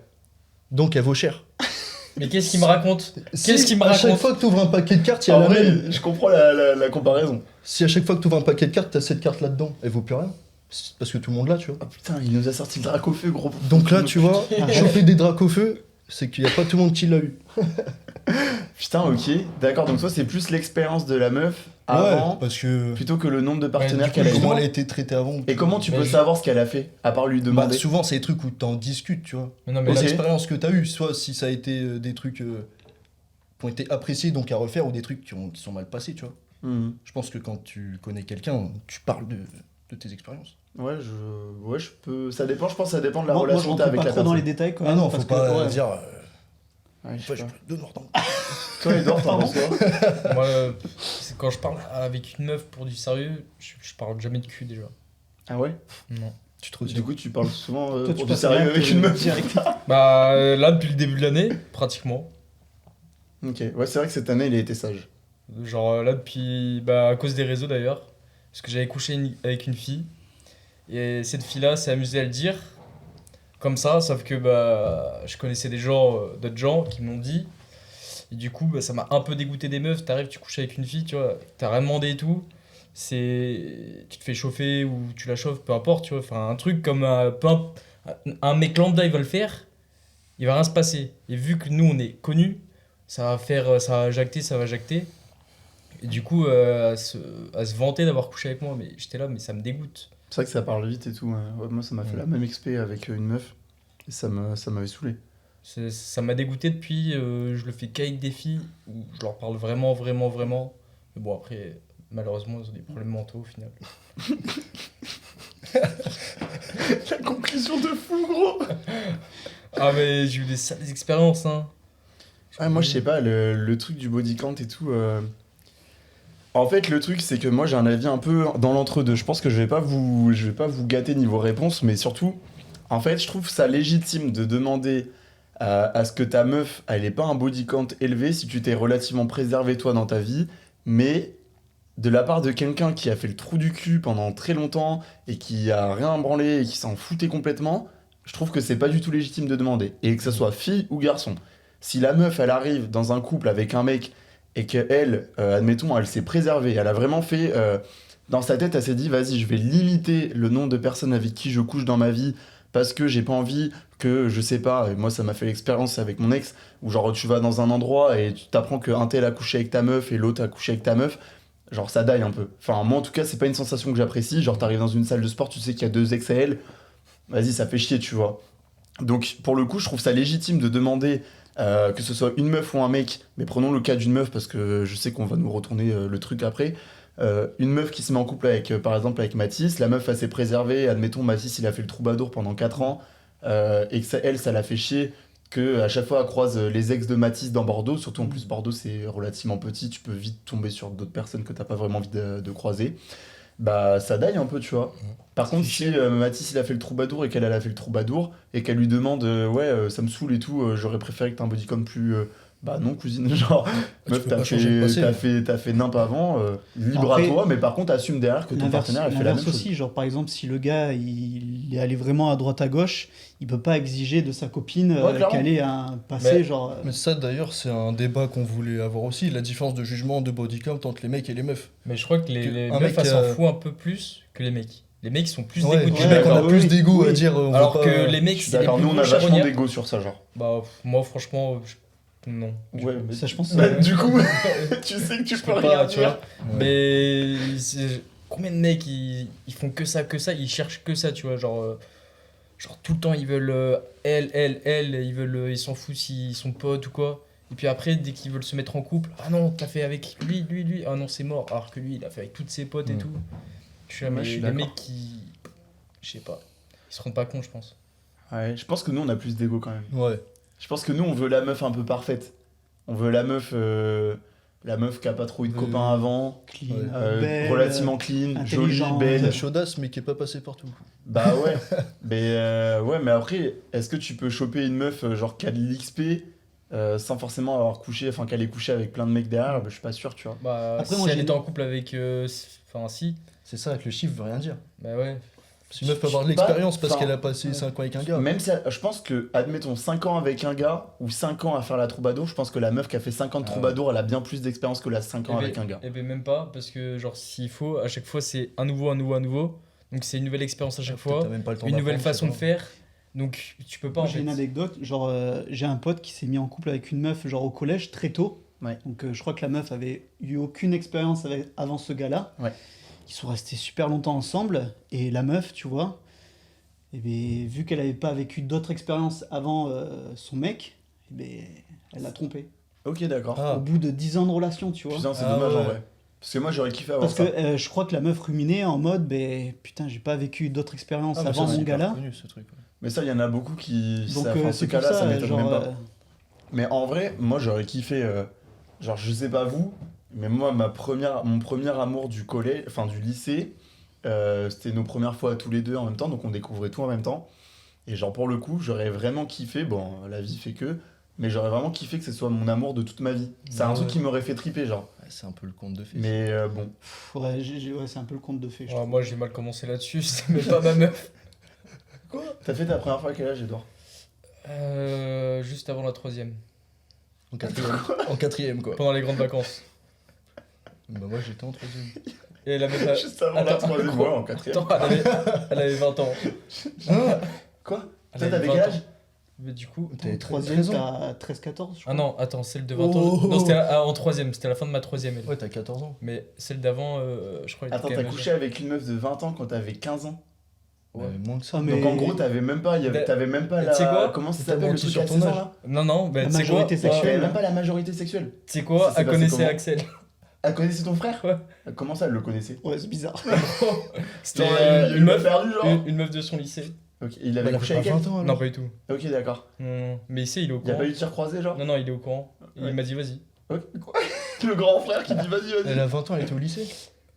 Donc, elle vaut cher. Mais qu'est-ce qu'il me raconte? Qu'est-ce qu'il me à chaque raconte? fois que tu ouvres un paquet de cartes, il y a En la vrai, même. je comprends la comparaison. Si à chaque fois que tu ouvres un paquet de cartes, t'as cette carte là-dedans, elle vaut plus rien. C'est parce que tout le monde l'a, tu vois. Oh putain, il nous a sorti le drac au feu, gros. Donc là, tu vois, choper des dracs au feu, c'est qu'il n'y a pas tout le monde qui l'a eu. Putain, ok. D'accord, donc toi, c'est plus l'expérience de la meuf avant parce que plutôt que le nombre de du partenaires coup, qu'elle a eu. comment elle a été traitée avant. Et comment tu Mais peux je- savoir ce qu'elle a fait, à part lui Bah, demander? souvent, c'est des trucs où t'en discutes, tu vois. Mais non, mais Ok. là, L'expérience que t'as eue, soit si ça a été des trucs qui ont été appréciés, donc à refaire, ou des trucs qui sont mal passés, tu vois. Mhm. Je pense que quand tu connais quelqu'un, tu parles de tes expériences. Ouais, je peux. Ça dépend, je pense, que ça dépend de la Moi, je relation que t'as rentre avec pas la trop dans les personne. détails quand Ah même. non, parce faut que, pas ouais. dire. Ouais, je sais Ouais, je pas. peux donner ordre. Toi, Edouard, t'en penses quoi? moi, c'est quand je parle avec une meuf pour du sérieux, je parle jamais de cul déjà. Ah ouais? Non. Tu te Du coup, tu parles souvent Toi, pour tu du passes sérieux direct, avec une meuf. direct. Bah là, depuis le début de l'année, pratiquement. Ok, ouais, c'est vrai que cette année, il a été sage. Genre là, depuis. Bah, à cause des réseaux d'ailleurs. Parce que j'avais couché avec une fille. Et cette fille-là s'est amusée à le dire. Comme ça, sauf que bah, je connaissais des gens, d'autres gens qui m'ont dit. Et du coup, bah, ça m'a un peu dégoûté des meufs. T'arrives, tu couches avec une fille, tu vois, t'as rien demandé et tout. Tu te fais chauffer ou tu la chauffes, peu importe, tu vois. Enfin, un truc comme un mec lambda, il va le faire, il va rien se passer. Et vu que nous, on est connus, ça va jacter, ça va jacter. Et du coup, à se vanter d'avoir couché avec moi, mais j'étais là, mais ça me dégoûte. C'est vrai que ça parle vite et tout. Ouais, moi, ça m'a fait la même expé avec une meuf. Et ça m'avait saoulé. Ça m'a dégoûté depuis, je le fais qu'avec des filles où je leur parle vraiment, vraiment, vraiment. Mais bon, après, malheureusement, ils ont des problèmes mentaux au final. La conclusion de fou, gros! Ah, mais j'ai eu des sales expériences, hein. Ah, moi, je sais pas, le truc du body count et tout. En fait, le truc, c'est que moi, j'ai un avis un peu dans l'entre-deux. Je pense que je vais pas vous gâter niveau réponse, mais surtout, en fait, je trouve ça légitime de demander à ce que ta meuf, elle ait pas un body count élevé si tu t'es relativement préservé toi dans ta vie, mais de la part de quelqu'un qui a fait le trou du cul pendant très longtemps et qui a rien branlé et qui s'en foutait complètement, je trouve que c'est pas du tout légitime de demander. Et que ce soit fille ou garçon. Si la meuf, elle arrive dans un couple avec un mec et qu'elle, admettons, elle s'est préservée, elle a vraiment fait... dans sa tête, elle s'est dit, vas-y, je vais limiter le nombre de personnes avec qui je couche dans ma vie parce que j'ai pas envie que, je sais pas, et moi ça m'a fait l'expérience avec mon ex, où genre tu vas dans un endroit et tu t'apprends qu'un tel a couché avec ta meuf et l'autre a couché avec ta meuf, genre ça daille un peu. Enfin, moi en tout cas, c'est pas une sensation que j'apprécie. Genre, t'arrives dans une salle de sport, tu sais qu'il y a 2 XL, vas-y, ça fait chier, tu vois. Donc, pour le coup, je trouve ça légitime de demander que ce soit une meuf ou un mec, mais prenons le cas d'une meuf parce que je sais qu'on va nous retourner le truc après. Une meuf qui se met en couple avec, par exemple, avec Mathis, la meuf elle s'est préservée, admettons Mathis il a fait le troubadour pendant 4 ans, et que ça l'a fait chier que à chaque fois elle croise les ex de Mathis dans Bordeaux, surtout en plus Bordeaux c'est relativement petit, tu peux vite tomber sur d'autres personnes que t'as pas vraiment envie de croiser. Bah ça daille un peu, tu vois. Par contre, si Mathis il a fait le troubadour et qu'elle elle a fait le troubadour et qu'elle lui demande ça me saoule et tout, j'aurais préféré que t'aies un body count plus bah non cousine, genre meuf peux pas changer le passé. t'as fait nimp avant, libre Après, à toi, mais par contre assume derrière que ton partenaire a fait la même chose. aussi, genre par exemple, si le gars il est allé vraiment à droite à gauche, il peut pas exiger de sa copine clairement. qu'elle ait un passé Mais- genre. Mais ça, d'ailleurs, c'est un débat qu'on voulait avoir aussi, la différence de jugement de body count entre les mecs et les meufs. Mais je crois que Que les un meufs, mec, elles s'en foutent un peu plus que les mecs. Les mecs, ils sont plus Ouais, dégoûtés. les mecs, on a d'accord, plus oui, d'ego à oui. dire. On Alors veut que pas- les mecs, Je suis c'est les d'accord, plus nous on a gros vachement charognards. d'ego sur ça, genre. Bah, moi, franchement, non. Ouais, mais Ça, je pense. Bah, du coup, tu sais que tu peux peux rien pas, tu dire. vois. Mais combien de mecs ils font que ça, ils cherchent que ça, tu vois, genre tout le temps ils veulent elle, ils veulent ils s'en foutent s'ils sont potes ou quoi. Et puis après, dès qu'ils veulent se mettre en couple, ah non, t'as fait avec lui, ah non, c'est mort. Alors que lui, il a fait avec toutes ses potes et Mm. tout. Je suis là, Ouais, mais je suis les d'accord. mecs qui. Je sais pas. Ils se rendent pas compte, je pense. Ouais, je pense que nous, on a plus d'ego quand même. Ouais. Je pense que nous, on veut la meuf un peu parfaite. On veut la meuf qui a pas trop eu de copains avant, Clean, Ouais. belle, relativement clean, jolie, intelligente. belle. La chaudasse, mais qui est pas passée partout. Bah ouais. mais après, est-ce que tu peux choper une meuf genre qui a de l'XP sans forcément avoir couché, enfin qu'elle ait couché avec plein de mecs derrière? Bah, je suis pas sûr, tu vois. Bah, Après, si moi, elle j'ai- était en couple avec. Enfin, si. C'est ça, avec le chiffre veut rien dire. Bah ouais. Parce qu'une meuf peut avoir de Je sais pas, l'expérience parce enfin, qu'elle a passé 5 ans avec un gars. Même si, je pense que, admettons, 5 ans avec un gars ou 5 ans à faire la troubadour, je pense que la meuf qui a fait 5 ans de Ah troubadour, elle a bien plus d'expérience que la 5 ans avec un gars. Et ben même pas, parce que genre s'il faut, à chaque fois c'est un nouveau. Donc c'est une nouvelle expérience à chaque fois, T'as même pas le temps une nouvelle d'apprendre, façon je de sais pas. faire. Donc tu peux pas Moi, en j'ai fait. une anecdote, genre j'ai un pote qui s'est mis en couple avec une meuf genre au collège très tôt. Ouais. Donc je crois que la meuf avait eu aucune expérience avant ce gars-là. Ouais. Ils sont restés super longtemps ensemble et la meuf, tu vois, eh ben, vu qu'elle avait pas vécu d'autres expériences avant son mec, eh ben, elle l'a trompé. Ok, d'accord. Ah. Au bout de 10 ans de relation, tu vois. Putain, c'est Ah dommage en ouais. vrai. Parce que moi, j'aurais kiffé avoir Parce que ça. je crois que la meuf ruminait en mode, ben putain, j'ai pas vécu d'autres expériences Ah, mais ça, avant c'est mon hyper gars-là. connu, ce truc. Ouais. Mais ça, il y en a beaucoup qui. Donc enfin, c'est ce pour cas-là, ça ça, m'étonne genre, même pas. Mais en vrai, moi, j'aurais kiffé. Genre, je sais pas vous, mais moi, mon premier amour du collège, enfin du lycée, c'était nos premières fois tous les deux en même temps, donc on découvrait tout en même temps. Et genre, pour le coup, j'aurais vraiment kiffé, bon, la vie fait que, mais j'aurais vraiment kiffé que ce soit mon amour de toute ma vie. C'est Ah un truc ouais. qui m'aurait fait triper, genre. Ouais, c'est un peu le conte de fées. Mais bon. Ouais, ouais, c'est un peu le conte de fées. je Ouais, trouve. moi j'ai mal commencé là-dessus, c'est même pas ma meuf. Quoi? T'as fait ta première fois à quel âge, Edouard? Juste avant la 3ème, En quatrième. En quatrième, quoi. pendant les grandes vacances. Bah, moi, j'étais en troisième. Et la meuf, Juste avant la Attends, troisième, quoi ouais, en quatrième. attends, elle avait 20 ans. Quoi? Elle Toi, avait t'avais 20 quel ans. âge? Mais du coup. T'avais En troisième, 13 ans. t'as 13-14, je crois. Ah non, attends, celle de 20 ans. Oh. Non, c'était en 3ème, c'était la fin de ma 3ème. Elle. Ouais, t'as 14 ans. Mais celle d'avant, je crois qu'elle Attends, était t'as quand même couché avec une meuf de 20 ans quand t'avais 15 ans? Ouais, moins que ça. Ah, mais Donc en gros, t'avais même pas, Bah, t'avais même pas tu sais quoi? la. Comment ça T'as s'appelle le menti truc sur à ton 16 ans âge. là? Non, non, bah, La tu sais majorité quoi sexuelle. T'avais même pas la majorité sexuelle. Tu sais quoi? Ça s'est Elle passé connaissait comment? Axel. Elle connaissait ton frère? Ouais. Comment ça, elle le connaissait? Ouais, c'est bizarre. C'était Genre, il une l'a meuf. perdu, genre? Une meuf de son lycée. Ok, il Bah, avait il a couché pas avec elle? 20 ans, Non, alors. pas du tout. Ok, d'accord. Non. Mais ici, il est au Y'a courant. pas eu de tir croisé, genre? Non, non, il est au courant. Et Ouais. il m'a dit, vas-y. Ok, quoi? Le grand frère qui dit vas-y, Elle vas-y. a 20 ans, elle était au lycée.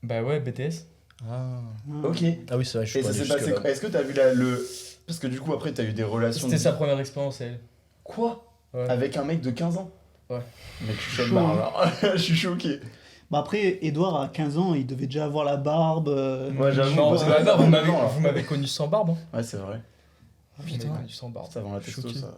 Bah ouais, BTS. Ah. Ok. Ah oui, c'est vrai, je suis Et pas ça allé s'est passé jusque-là. quoi? Est-ce que t'as vu le. Parce que du coup, après, t'as eu des relations. C'était sa première expérience, elle. Quoi? Ouais. Avec un mec de 15 ans? Ouais. Mec, je suis choqué. Chaud, hein. Je suis choqué. Bah après, Edouard, à 15 ans, il devait déjà avoir la barbe. Ouais, j'avoue. Non, parce que- bah, non, vous m'avez- alors. vous m'avez connu sans barbe. Hein. Ouais, c'est vrai. Vous m'avez connu sans barbe. Ça avant la testo, Choqué. ça.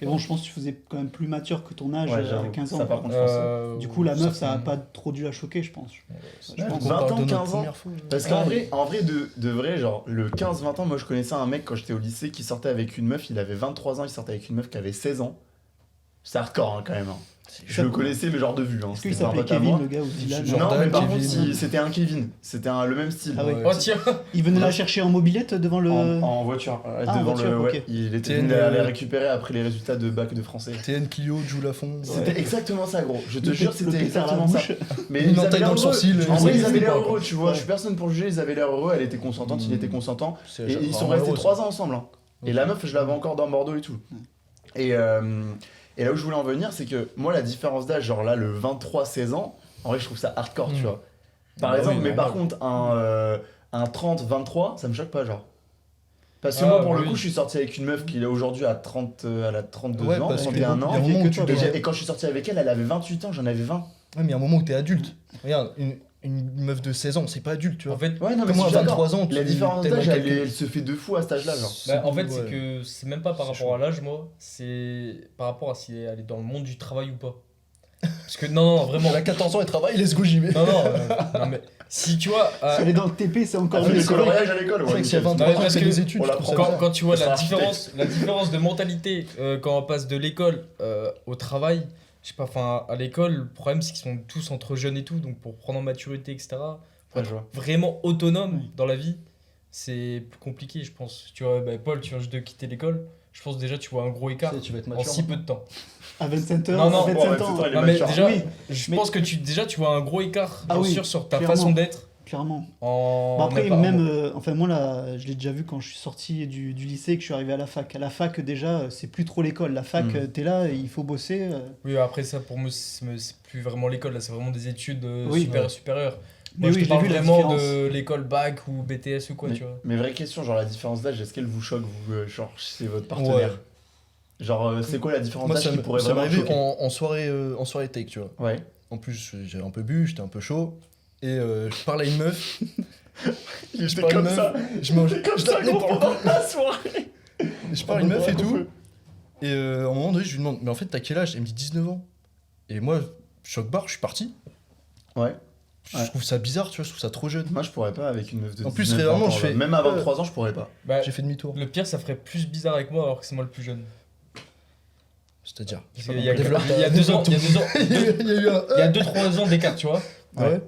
Et bon, je pense que tu faisais quand même plus mature que ton âge Ouais, à j'avoue. 15 ans. Ça, par quoi. contre, je pense. Du coup, la meuf, ça a certainement. pas trop dû la choquer, je pense. Ouais, pense. 20 On parle ans, de notre 15 ans. première fois. Parce qu'en vrai, de vrai, genre, le 15-20 ans, moi je connaissais un mec quand j'étais au lycée qui sortait avec une meuf, il avait 23 ans, il sortait avec une meuf qui avait 16 ans. C'est hardcore hein, quand même. Hein. Je le connaissais, mais genre de vue. Hein. Est-ce qu'il C'était un s'appelait pote à Kevin, moi. le gars, au village Genre- Non, Jordan, mais par Kevin. contre, c'était un Kevin. C'était le même style. Ah ouais. Ouais. Oh tiens. Il venait la chercher en mobilette devant le. En voiture. en devant voiture, le. Ouais. ok. Il était T'es venu une- aller récupérer après les résultats de bac de français. TN Clio, Joue Lafond. C'était exactement ça, gros. Je te Le jure, pét- c'était le pétard à la exactement ça. bouche. Mais Une ils avaient entaille l'air dans le heureux. sourcil. En vrai, ils avaient l'air quoi. heureux, tu vois. Ouais. Je suis personne pour le juger, ils avaient l'air heureux. Elle était consentante, il était consentant. C'est Et ils sont rarement restés heureux, 3 ça. ans ensemble. Hein. Et Ok. la meuf, je l'avais encore dans Bordeaux et tout. Et là où je voulais en venir, c'est que moi, la différence d'âge, genre là, le 23-16 ans, en vrai, je trouve ça hardcore, tu Mm. vois. Par Bah exemple, oui, mais par normal. contre, un 30-23, ça me choque pas, genre. Parce que Ah, moi, pour le oui. coup, je suis sorti avec une meuf qui est aujourd'hui à 30, elle a 32 Ouais, ans, parce que 31 il y a ans. un moment où que tu toi, Et, dois- et quand je suis sorti avec elle, elle avait 28 ans, j'en avais 20. Ouais, mais il y a un moment où t'es adulte. Regarde, une meuf de 16 ans, c'est pas adulte, tu vois. En fait, Ouais, non, mais Comment je à suis d'accord. 23 ans, La tu différence t'aimerais d'âge, quelqu'un- elle se fait de fou à cet âge-là, genre. en fait, Ouais. c'est que c'est même pas par C'est rapport chaud. à l'âge, moi, c'est par rapport à si elle est dans le monde du travail ou pas. Parce que non, non, vraiment. Elle a 14 ans, elle travaille, let's go, j'y vais. Non, non, non, mais si tu vois. Si elle est dans le TP, c'est encore Ah, mieux. le c'est vrai. coloriage à l'école, C'est ouais. vrai que s'il y a nickel. 23 Ouais, ans, parce c'est que des études, on je la trouve ça prend bizarre. Quand tu vois Ça la sera différence de mentalité quand on passe de l'école au travail, je sais pas, enfin à l'école, le problème c'est qu'ils sont tous entre jeunes et tout, donc pour prendre en maturité, etc., pour Ouais, être je vois. vraiment autonome Oui. dans la vie, c'est plus compliqué, je pense. Tu vois, bah, Paul, tu viens juste de quitter l'école. je pense déjà tu vois un gros écart Tu vas être en mature. si peu de temps. À 27 heures, Non, non, à 27 bon, à ans. 27 ans, il est Non, mais mature. déjà, Oui, je mais- pense que tu vois un gros écart, Ah bien oui, sûr, sur ta clairement. façon d'être. Clairement. En Bon, après, même pas un même, mois. enfin, moi, là, je l'ai déjà vu quand je suis sorti du lycée et que je suis arrivé à la fac. À la fac, déjà, c'est plus trop l'école. La fac, t'es là, il faut bosser. Oui, après ça, pour moi, c'est plus vraiment l'école, là, c'est vraiment des études Oui. supérieures. Mais Moi, oui, je te j'ai parle vu la vraiment différence. de l'école bac ou BTS ou quoi, mais, tu vois. mais vraie question, genre la différence d'âge, est-ce qu'elle vous choque, vous, genre chez votre partenaire? Ouais. Genre, c'est quoi la différence Moi, d'âge ça qui pourrait m'est vraiment arrivé choquer? en soirée take, tu vois. Ouais. En plus, j'ai un peu bu, j'étais un peu chaud. Et je parle à une meuf. Il Je était parle à comme une ça. meuf. Je mange. Comme je ça, la tenais gros, pour le pendant coup. la soirée. Je parle à une meuf et Ouais. tout. Et à un moment donné, je lui demande, mais en fait, t'as quel âge? Elle me dit 19 ans. Et moi, choc barre, je suis parti. Ouais. Je Ouais. trouve ça bizarre, tu vois, je trouve ça trop jeune. Moi, je pourrais pas avec une meuf de En plus, 19 réellement, ans, je fais- même à 23 ans, je pourrais pas. Bah, J'ai fait demi-tour. le pire, ça ferait plus bizarre avec moi alors que c'est moi le plus jeune. C'est-à-dire. Parce qu'il y a, Développe il y a 2 ans, il y a 2 ans, Il y a eu un. il y a 2-3 ans d'écart, tu vois. Ouais.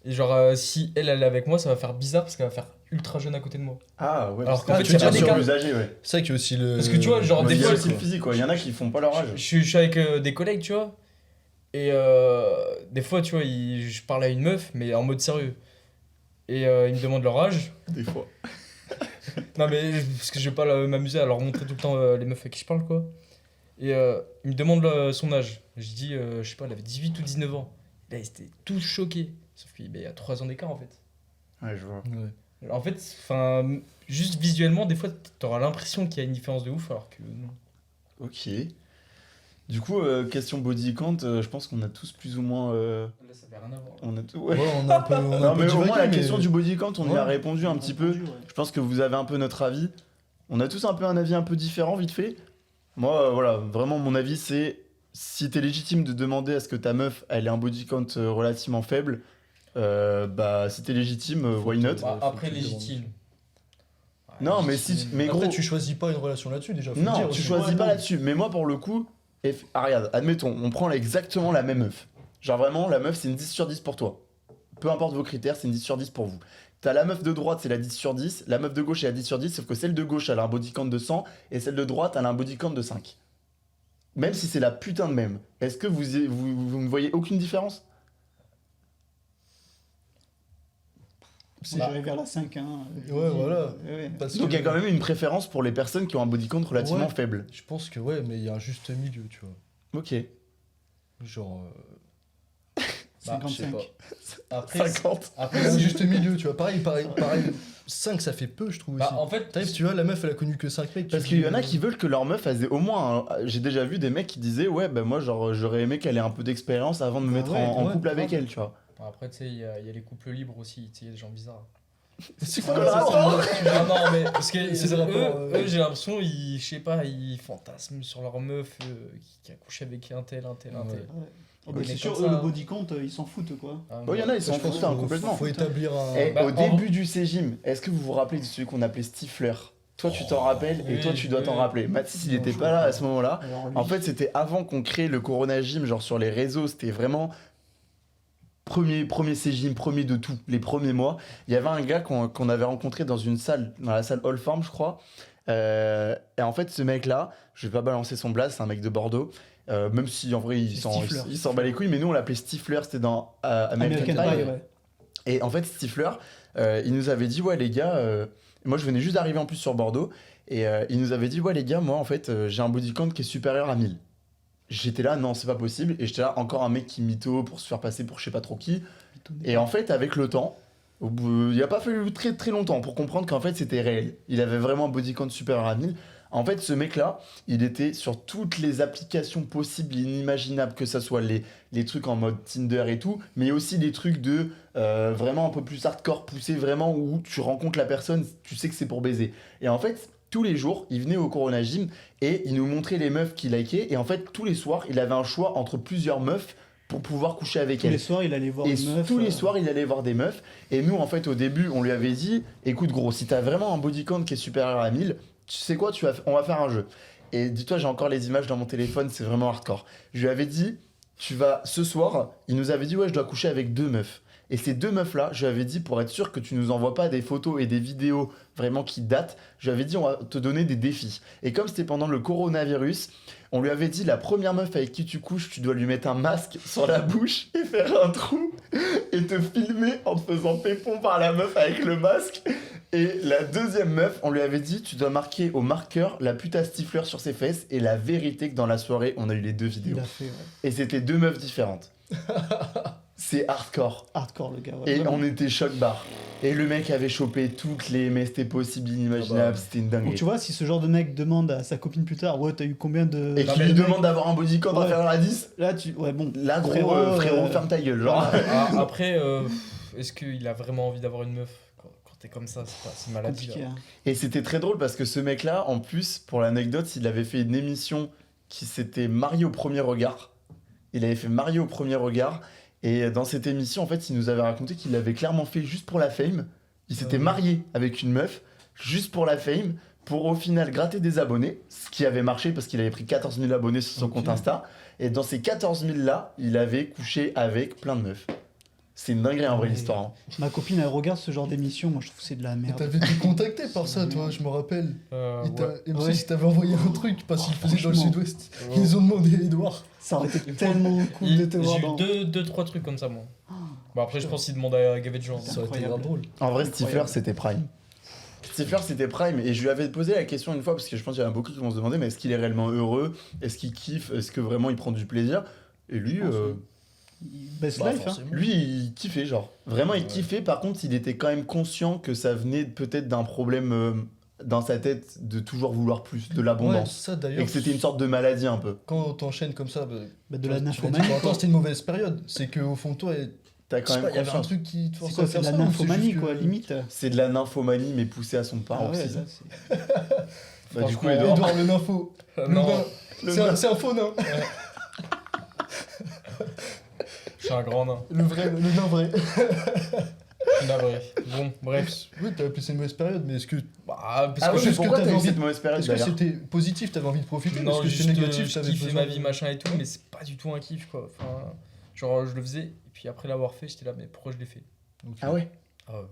Et genre, si elle est avec moi, ça va faire bizarre parce qu'elle va faire ultra jeune à côté de moi. Ah ouais. Alors parce qu'en que fait, tu y a veux pas dire d'écart. plus âgé, ouais. C'est vrai qu'il y a aussi le. Parce que tu vois, genre, Mais des il y a fois, aussi le physique, quoi. Il y en a qui font pas leur âge. Je suis avec des collègues, tu vois. Et des fois, tu vois, je parle à une meuf, mais en mode sérieux. Et ils me demandent leur âge. Des fois. Non, mais parce que je vais pas m'amuser à leur montrer tout le temps les meufs avec qui je parle, quoi. Et ils me demandent son âge. Je dis, je sais pas, elle avait 18 ou 19 ans. Là, ils étaient tous choqués. Sauf qu'il y a 3 ans d'écart, en fait. Ouais, je vois. Ouais. En fait, enfin, juste visuellement, des fois, t'auras l'impression qu'il y a une différence de ouf, alors que non. Ok. Du coup, question body count, je pense qu'on a tous plus ou moins. Là, ça fait rien à voir. On a tout. Ouais, Ouais. on a un peu. On a Non, un peu mais au moins divagué, la mais- question du body count, on y a Ouais. répondu un petit peu. Je pense que vous avez un peu notre avis. On a tous un peu un avis un peu différent, vite fait. Moi, voilà, vraiment, mon avis, c'est si t'es légitime de demander à ce que ta meuf, elle ait un body count relativement faible, bah, si t'es légitime, why not? Bah, faut après, que tu légitime. Non, mais si, mais Après, gros, tu choisis pas une relation là-dessus déjà. faut le non, dire tu aussi. choisis Ouais, pas non. là-dessus. Mais moi, pour le coup, regarde, admettons, on prend exactement la même meuf. Genre vraiment, la meuf, c'est une 10 sur 10 pour toi. Peu importe vos critères, c'est une 10 sur 10 pour vous. T'as la meuf de droite, c'est la 10 sur 10. La meuf de gauche, c'est la 10 sur 10. Sauf que celle de gauche, elle a un body count de 100. Et celle de droite, elle a un body count de 5. Même si c'est la putain de même. Est-ce que vous ne voyez aucune différence? C'est j'arrive vers la 5. Hein, je Ouais, dis, voilà. ouais. Parce Donc il y a que- quand même une préférence pour les personnes qui ont un body count relativement Ouais. faible. Je pense que ouais, mais il y a un juste milieu, tu vois. Ok. Genre. Bah, je sais 55. pas. Après, 50. Il y a un juste milieu, tu vois. Pareil. 5, ça fait peu, je trouve aussi. bah, en fait, T'arrives, tu vois, la meuf, elle a connu que 5 mecs. Parce tu qu'il y dis, en a qui veulent que leur meuf ait au moins. J'ai déjà vu des mecs qui disaient ouais, ben moi, genre, j'aurais aimé qu'elle ait un peu d'expérience avant de me Bah mettre ouais, en ouais, couple avec grave. elle, tu vois. après, tu sais, il y a les couples libres aussi, tu sais, il y a des gens bizarres. C'est quoi quoi le ça, rapport c'est- Non, non, mais parce que C'est des rapports, eux, j'ai l'impression, je sais pas, ils fantasment sur leur meuf qui a couché avec un tel. Ouais. Oh, bah, Ouais, c'est mais sûr, comme eux, ça, le hein. body count, ils s'en foutent quoi. Ah, Bon, il y en a, ils s'en Je pense foutent hein, qu'il complètement. faut établir un. Et Bah, au en début du Cégim, est-ce que vous vous rappelez de celui qu'on appelait Stifler? Toi, tu t'en rappelles et oui, toi, tu dois t'en oui. rappeler. Mathis, il Non, était je pas sais là pas. à ce moment-là. Alors, lui, En fait, c'était avant qu'on crée le Corona Gym, genre sur les réseaux, c'était vraiment premier Cégim, premier de tout, les premiers mois. Il y avait un gars qu'on avait rencontré dans une salle, dans la salle All Farm, je crois. Et en fait, ce mec-là, je vais pas balancer son blaze, c'est un mec de Bordeaux. Même si en vrai, il C'est s'en Stifler. il s'en bat les couilles, mais nous, on l'appelait Stifler, c'était dans American American Pie. Pie, ouais. Et en fait, Stifler, il nous avait dit, ouais, les gars, moi je venais juste d'arriver en plus sur Bordeaux, et il nous avait dit, ouais, les gars, moi en fait, j'ai un body count qui est supérieur à 1000. J'étais là, non, c'est pas possible, et j'étais là, encore un mec qui mytho pour se faire passer pour je sais pas trop qui. Et en fait, avec le temps, il a pas fallu très très longtemps pour comprendre qu'en fait c'était réel. Il avait vraiment un body count supérieur à 1000. En fait, ce mec-là, il était sur toutes les applications possibles et inimaginables, que ça soit les trucs en mode Tinder et tout, mais aussi des trucs de vraiment un peu plus hardcore, poussé vraiment, où tu rencontres la personne, tu sais que c'est pour baiser. Et en fait, tous les jours, il venait au Corona Gym et il nous montrait les meufs qu'il likait. Et en fait, tous les soirs, il avait un choix entre plusieurs meufs pour pouvoir coucher avec Tous elles. les soirs, il allait voir Et une meuf. tous les soirs, il allait voir des meufs. Et nous, en fait, au début, on lui avait dit écoute, gros, si t'as vraiment un body count qui est supérieur à 1000, tu sais quoi, on va faire un jeu. Et dis-toi, j'ai encore les images dans mon téléphone, c'est vraiment hardcore. Je lui avais dit ce soir, il nous avait dit ouais, je dois coucher avec 2 meufs. Et ces 2 meufs-là, je lui avais dit, pour être sûr que tu nous envoies pas des photos et des vidéos vraiment qui datent, je lui avais dit, on va te donner des défis. Et comme c'était pendant le coronavirus, on lui avait dit, la première meuf avec qui tu couches, tu dois lui mettre un masque sur la bouche et faire un trou et te filmer en te faisant pépon par la meuf avec le masque. Et la deuxième meuf, on lui avait dit, tu dois marquer au marqueur la putain stifleur sur ses fesses. Et la vérité que dans la soirée, on a eu les 2 vidéos. Il a fait Et c'était 2 meufs différentes. C'est hardcore. hardcore, le gars. Ouais, Et vraiment. on était choc barre. Et le mec avait chopé toutes les mais c'était possible, inimaginable, Ah bah. c'était une Donc dinguerie. tu vois, si ce genre de mec demande à sa copine plus tard, ouais, t'as eu combien de. Et Non, qui mais lui le mec- demande d'avoir un bodycount à Ouais. faire la 10, Là, tu. Ouais, bon. là gros, frérot, ferme ta gueule. Genre. Après, est-ce qu'il a vraiment envie d'avoir une meuf quand t'es comme ça, c'est une maladie. Compliqué. Là. Hein. Et c'était très drôle parce que ce mec-là, en plus, pour l'anecdote, il avait fait une émission qui s'était marié au premier regard. Il avait fait marié au premier regard. Et dans cette émission, en fait, il nous avait raconté qu'il l'avait clairement fait juste pour la fame. Il s'était marié avec une meuf, juste pour la fame, pour au final gratter des abonnés, ce qui avait marché parce qu'il avait pris 14 000 abonnés sur son Ok. compte Insta. Et dans ces 14 000 là, il avait couché avec plein de meufs. C'est une dinguerie en vrai Ouais. l'histoire. Hein. Ma copine, elle regarde ce genre d'émission. Moi, je trouve que c'est de la Et merde. t'avais été contacté par ça, toi, je me rappelle. Ouais. Et Ouais. si t'avais envoyé un truc parce qu'il faisait dans le Franchement. sud-ouest. Ouais. Ils ont demandé Edouard. Ça aurait été tellement cool de te voir J'ai dans. eu 2-3 trucs comme ça, moi. Bon, après, je pense qu'il demande à Gavet de gens. Ça aurait été incroyable. grave drôle. En vrai, Incroyable. Stifler, c'était Prime. Stifler, c'était Prime. Et je lui avais posé la question une fois, parce que je pense qu'il y en a beaucoup qui vont se demander, mais est-ce qu'il est réellement heureux? Est-ce qu'il kiffe? Est-ce que vraiment il prend du plaisir? Et lui, Best Bah, life, hein. forcément. lui, il kiffait, genre. Vraiment, il Ouais. kiffait. Par contre, il était quand même conscient que ça venait peut-être d'un problème dans sa tête de toujours vouloir plus, de Ouais, l'abondance. ça Et d'ailleurs. que c'était une sorte de maladie un peu. Quand t'enchaînes comme ça, Bah, de la tu l'as dit nymphomanie. pendant longtemps, quoi. c'était une mauvaise période. C'est qu'au fond de toi, T'as je quand sais pas, même il y avait un conscience. truc qui te C'est forçait quoi, à c'est faire de la ça. ou c'est nymphomanie, juste quoi, que- limite. C'est de la nymphomanie, mais poussée à son Ah paroxysme. ouais, là, c'est- Bah, du coup, Franchement, Edouard, Edouard le nympho. Le Non, nain. le C'est un- nain. c'est un faux nain. je suis un grand nain. Le nain vrai. Je suis navré. Bon, bref. Oui, t'as appelé ça une mauvaise période, mais est-ce que Bah, parce Ah que ouais, juste mais que pourquoi t'avais t'as eu envie cette de- mauvaise période est-ce que d'ailleurs c'était positif, t'avais envie de profiter? non, Est-ce que juste c'était négatif, je t'avais kiffais besoin ma vie, machin et tout, mais c'est pas du tout un kiff, quoi. Enfin, genre, je le faisais, et puis après l'avoir fait, j'étais là, mais pourquoi je l'ai fait? Ok. Ah ouais. Ah ouais.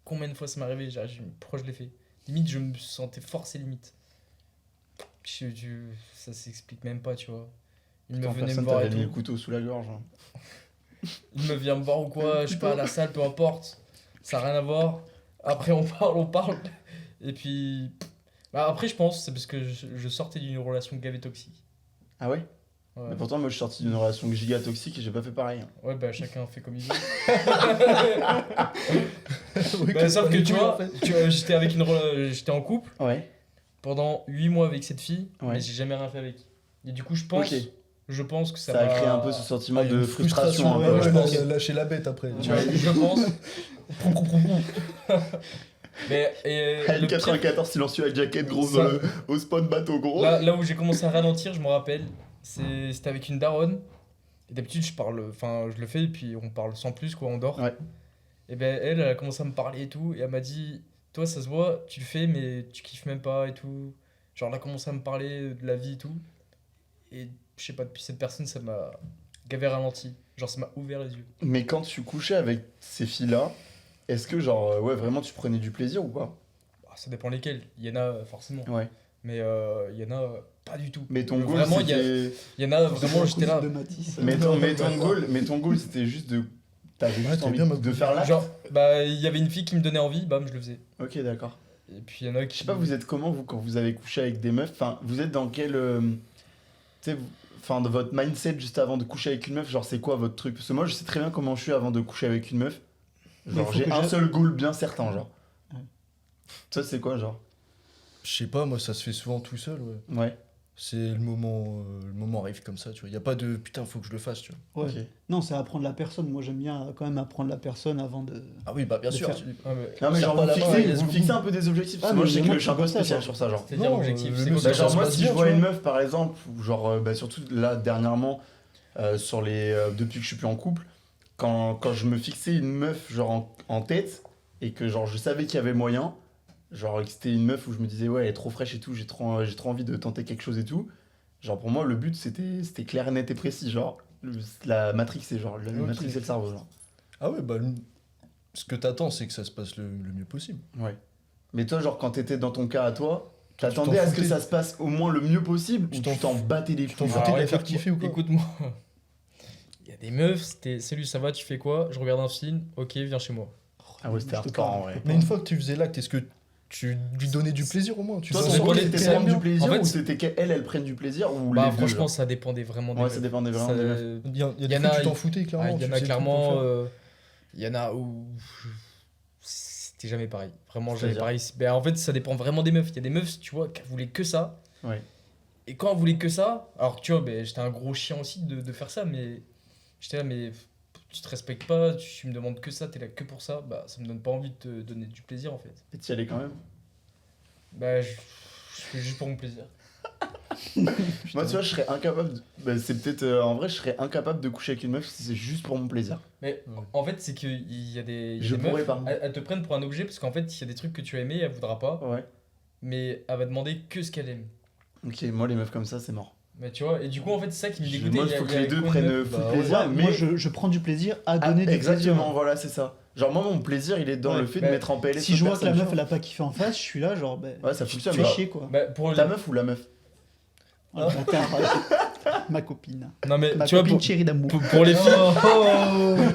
Combien de fois ça m'est arrivé? Pourquoi je l'ai fait? Limite, je me sentais forcé, limite. Ça s'explique même pas, tu vois. Il me Putain, venait me personne voir et t'avait mis le tout. couteau sous la gorge. Hein. Il me vient me voir ou quoi, je sais pas, à la salle, peu importe. Ça n'a rien à voir. Après, on parle. Et puis. Bah, après, je pense, c'est parce que je sortais d'une relation gavé toxique. Ah ouais. Ouais. Mais pourtant, moi, je suis sorti d'une relation giga toxique et j'ai pas fait pareil. Hein. Ouais, bah, chacun fait comme il veut. Oui, Bah, sauf que les tu couilles, vois, en fait. j'étais en couple Ouais. pendant 8 mois avec cette fille, Ouais. mais j'ai jamais rien fait avec. Et du coup, je pense que ça Ça a m'a- créé un peu ce sentiment Ah, il y a de une frustration. un ouais, peu, ouais, je là, pense. il a lâché la bête après. Tu vois, je pense. Mais le pire, L94 silencieux avec jaquette grosse Ça- au spawn bateau gros. là où j'ai commencé à ralentir, je me rappelle, c'était avec une daronne. Et d'habitude, je le fais et puis on parle sans plus, quoi, on dort. Ouais. Et ben elle a commencé à me parler et tout, et elle m'a dit, toi, ça se voit, tu le fais, mais tu kiffes même pas et tout. Genre, elle a commencé à me parler de la vie et tout. Et je sais pas, depuis cette personne, ça m'a gavé ralenti. Genre, ça m'a ouvert les yeux. Mais quand tu couchais avec ces filles-là, est-ce que genre ouais vraiment tu prenais du plaisir ou pas? Ah, ça dépend lesquels. Il y en a forcément. Ouais. Mais il y en a pas du tout. Mais ton goal Vraiment, c'était il y en a vraiment, j'étais là. De Matisse. mais ton goal c'était juste de t'avais Ouais, juste t'es envie bien, ma de poule. faire l'acte. Genre, bah, il y avait une fille qui me donnait envie, bam, je le faisais. OK, d'accord. Et puis il y en a Je qui. sais pas, vous êtes comment vous quand vous avez couché avec des meufs? Enfin, vous êtes dans quel tu sais enfin de votre mindset juste avant de coucher avec une meuf, genre c'est quoi votre truc? Parce que moi je sais très bien comment je suis avant de coucher avec une meuf. Mais Genre faut j'ai que un j'ai- seul goal bien certain genre. Ouais. Ça c'est quoi genre? Je sais pas, moi ça se fait souvent tout seul, ouais. Ouais. C'est le moment arrive comme ça, tu vois. Y a pas de putain, faut que je le fasse, tu vois. Ouais. OK. Non, c'est apprendre la personne. Moi, j'aime bien quand même apprendre la personne avant de. Ah oui, bah bien De sûr. faire- Ah, mais- Non mais Serre genre pas vous la main, fixez, let's vous go. fixez un peu des objectifs parce Ah, que moi mais je sais moi, que je suis un c'est peu pas ça, spécial genre. sur ça genre. C'est-à-dire Non, objectif, le c'est mieux, quoi c'est Bah, que genre ça moi se si passe je bien, vois tu une vois. meuf par exemple ou genre bah, surtout là dernièrement sur les depuis que je suis plus en couple quand je me fixais une meuf genre en tête et que genre je savais qu'il y avait moyen genre que c'était une meuf où je me disais ouais elle est trop fraîche et tout j'ai trop envie de tenter quelque chose et tout genre pour moi le but c'était clair net et précis genre la Matrix c'est genre la Ok. Matrix c'est le cerveau genre. Ah ouais, bah, ce que t'attends, c'est que ça se passe le mieux possible. Ouais. Mais toi, genre, quand t'étais dans ton cas à toi, t'en t'attendais à ce que foutais. ça se passe au moins le mieux possible Tu ou t'en tu t'en battais les t'en couilles? foutais de Alors, la faire kiffer ou quoi? Écoute-moi. Il y a des meufs, c'était salut, ça va, tu fais quoi? Je regarde un film, ok, viens chez moi. Ah ouais, c'était Je te hardcore en parle. vrai. Mais une fois que tu faisais l'acte, est-ce que tu lui donnais du plaisir au moins? Toi, Ça ton rôle, dépendait- c'était ça- prendre du bien. plaisir En fait, ou c'était qu'elle prenne du plaisir ou Bah, les deux, franchement, genre ça dépendait vraiment des Ouais, meufs. ça dépendait vraiment des meufs. Il y a Il y des en fois que a, tu t'en il- foutais clairement. Ah, il y tu en a faisais le truc pour clairement. le faire. Il y en a où. C'était jamais pareil. Vraiment, jamais C'est-à-dire pareil. Ben, en fait, ça dépend vraiment des meufs. Il y a des meufs, tu vois, qui voulaient que ça. Ouais. Et quand elles voulaient que ça, alors tu vois, ben, j'étais un gros chien aussi de faire ça, mais j'étais là, mais tu te respectes pas, tu me demandes que ça, t'es là que pour ça, bah ça me donne pas envie de te donner du plaisir en fait. Et t'y allais quand même. Bah je fais juste pour mon plaisir. Moi, tu vois, je serais incapable. Bah, c'est peut-être. En vrai, je serais incapable de coucher avec une meuf si c'est juste pour mon plaisir. Mais Ouais. en fait, c'est qu'il y a des, il y a Je des pourrais meufs, pas. elles te prennent pour un objet parce qu'en fait, il y a des trucs que tu as aimé, elle voudra pas, Ouais. mais elle va demander que ce qu'elle aime. Ok, moi, les meufs comme ça, c'est mort. Mais tu vois, et du coup, en fait, c'est ça qui me dégoûtait. Moi, il faut que les deux prennent full Bah, plaisir, ouais. mais. Moi, je prends du plaisir à Ah, donner du exactement, plaisir. voilà, c'est ça. Genre, moi, mon plaisir, il est dans Ouais, le fait de bah, mettre en PLS. Si je vois que la personne, meuf tu elle a pas kiffé en face, je suis là genre ben Ouais, ça tu fonctionne, fais bah. chier quoi. Bah, pour vois. le... Ta meuf ou la meuf Ah, bâtard. Ma copine. Non mais Ma tu vois, copine pour, chérie d'amour. pour les filles,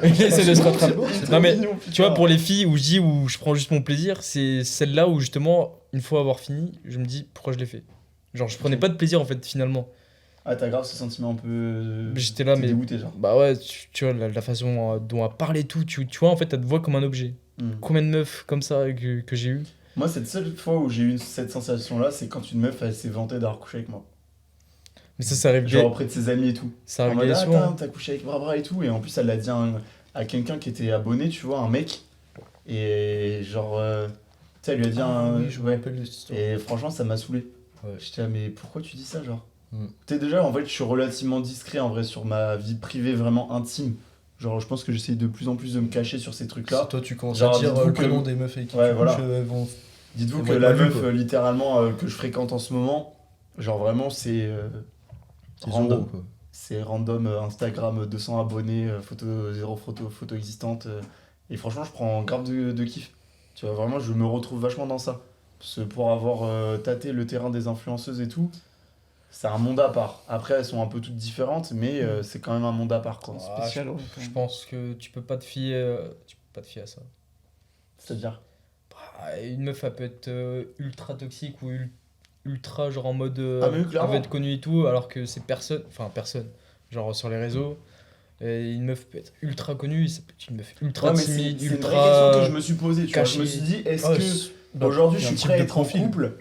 il essaie de se rattraper. Non mais mignon, tu vois, pour les filles où je dis où je prends juste mon plaisir, c'est celle-là où justement, une fois avoir fini, je me dis pourquoi je l'ai fait. Genre, je prenais Ok. pas de plaisir en fait finalement. Ah, t'as grave ce sentiment un peu. J'étais là, T'es mais dégoûté, genre. bah ouais, tu vois, la façon dont elle parlait et tout, tu vois, en fait, elle te voit comme un objet. Hmm. Combien de meufs comme ça que j'ai eu? Moi, cette seule fois où j'ai eu cette sensation-là, c'est quand une meuf, elle s'est vantée d'avoir couché avec moi. Mais ça arrive, Genre auprès de ses amis et tout. ça En arrive mode, ah, souvent. attends, t'as couché avec Barbara et tout. Et en plus, elle l'a dit à quelqu'un qui était abonné, tu vois, un mec. Et genre, tu sais, elle lui a dit un. Oui, je me ouais. rappelle de cette histoire. Et franchement, ça m'a saoulé. Ouais. J'étais là, mais pourquoi tu dis ça, genre Mm. Tu sais, déjà, en fait, je suis relativement discret en vrai sur ma vie privée vraiment intime. Genre, je pense que j'essaie de plus en plus de me cacher sur ces Si trucs-là. toi tu commences Genre, à dire dites-vous le que- prénom des meufs avec qui Ouais, tu voilà. couches, elles vont... Dites-vous Ça que va être la mal vu, meuf, quoi. littéralement, que je fréquente en ce moment, genre vraiment, c'est C'est random. Zoro, quoi. C'est random, Instagram, 200 abonnés, photo, zéro photo existante. Et franchement, je prends grave de kiff. Tu vois, vraiment, je me retrouve vachement dans ça. Parce que pour avoir tâté le terrain des influenceuses et tout, c'est un monde à part. Après, elles sont un peu toutes différentes, mais c'est quand même un monde à part, quoi. Ah, Spécial, ouais, quand Je même. pense que tu peux pas te fier, à ça. C'est-à-dire Bah, une meuf, elle peut être ultra toxique ou ultra genre en mode Ah, mais oui, elle clairement. veut être connue et tout, alors que c'est personne, genre sur les réseaux. Et une meuf peut être ultra connue, ça peut être une meuf ultra Ouais, mais timide, c'est une vraie question ultra. que je me suis posée. Tu vois. Je me caché. suis dit, est-ce Ah, que bah, aujourd'hui, il y je a un suis type prêt à de être en profil. couple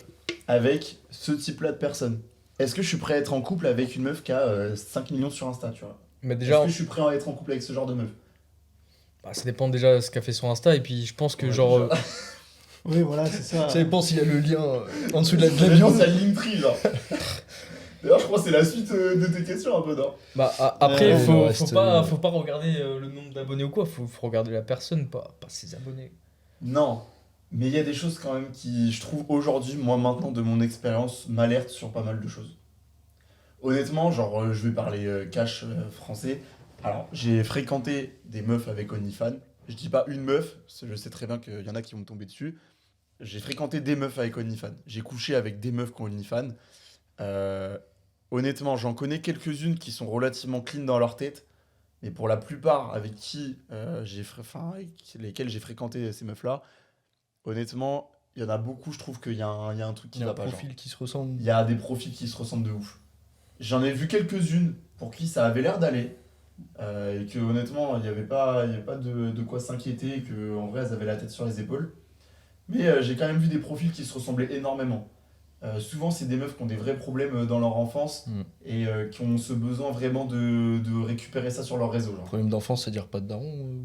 avec ce type-là de personne? Est-ce que je suis prêt à être en couple avec une meuf qui a 5 millions sur Insta, tu vois? Mais Est-ce déjà, que je suis prêt à être en couple avec ce genre de meuf? bah, ça dépend déjà de ce qu'a fait son Insta, et puis je pense que Ouais, genre. déjà. Oui, voilà, c'est ça. Ça dépend s'il y a le lien en dessous de la Je bio. pense à Linktree, genre. D'ailleurs, je crois que c'est la suite de tes questions un peu, non? Bah, après, Ouais, il faut reste, pas regarder le nombre d'abonnés ou quoi, faut regarder la personne, pas ses abonnés. Non. Mais il y a des choses quand même qui, je trouve, aujourd'hui, moi maintenant, de mon expérience, m'alertent sur pas mal de choses. Honnêtement, genre, je vais parler cash français. Alors, j'ai fréquenté des meufs avec OnlyFans. Je dis pas une meuf, parce que je sais très bien qu'il y en a qui vont me tomber dessus. J'ai fréquenté des meufs avec OnlyFans. J'ai couché avec des meufs qui ont OnlyFans. Honnêtement, j'en connais quelques-unes qui sont relativement clean dans leur tête. Mais pour la plupart avec qui avec lesquelles j'ai fréquenté ces meufs-là, honnêtement, il y en a beaucoup, je trouve qu'il y a un truc qui Il y a va un pas. Genre. profil qui se ressemble. Il y a des profils qui se ressemblent de ouf. J'en ai vu quelques-unes pour qui ça avait l'air d'aller. Et que honnêtement, il n'y avait pas de quoi s'inquiéter. Et que en vrai, elles avaient la tête sur les épaules. Mais j'ai quand même vu des profils qui se ressemblaient énormément. Souvent, c'est des meufs qui ont des vrais problèmes dans leur enfance et qui ont ce besoin vraiment de récupérer ça sur leur réseau. Genre. Problème d'enfance, c'est-à-dire pas de daron.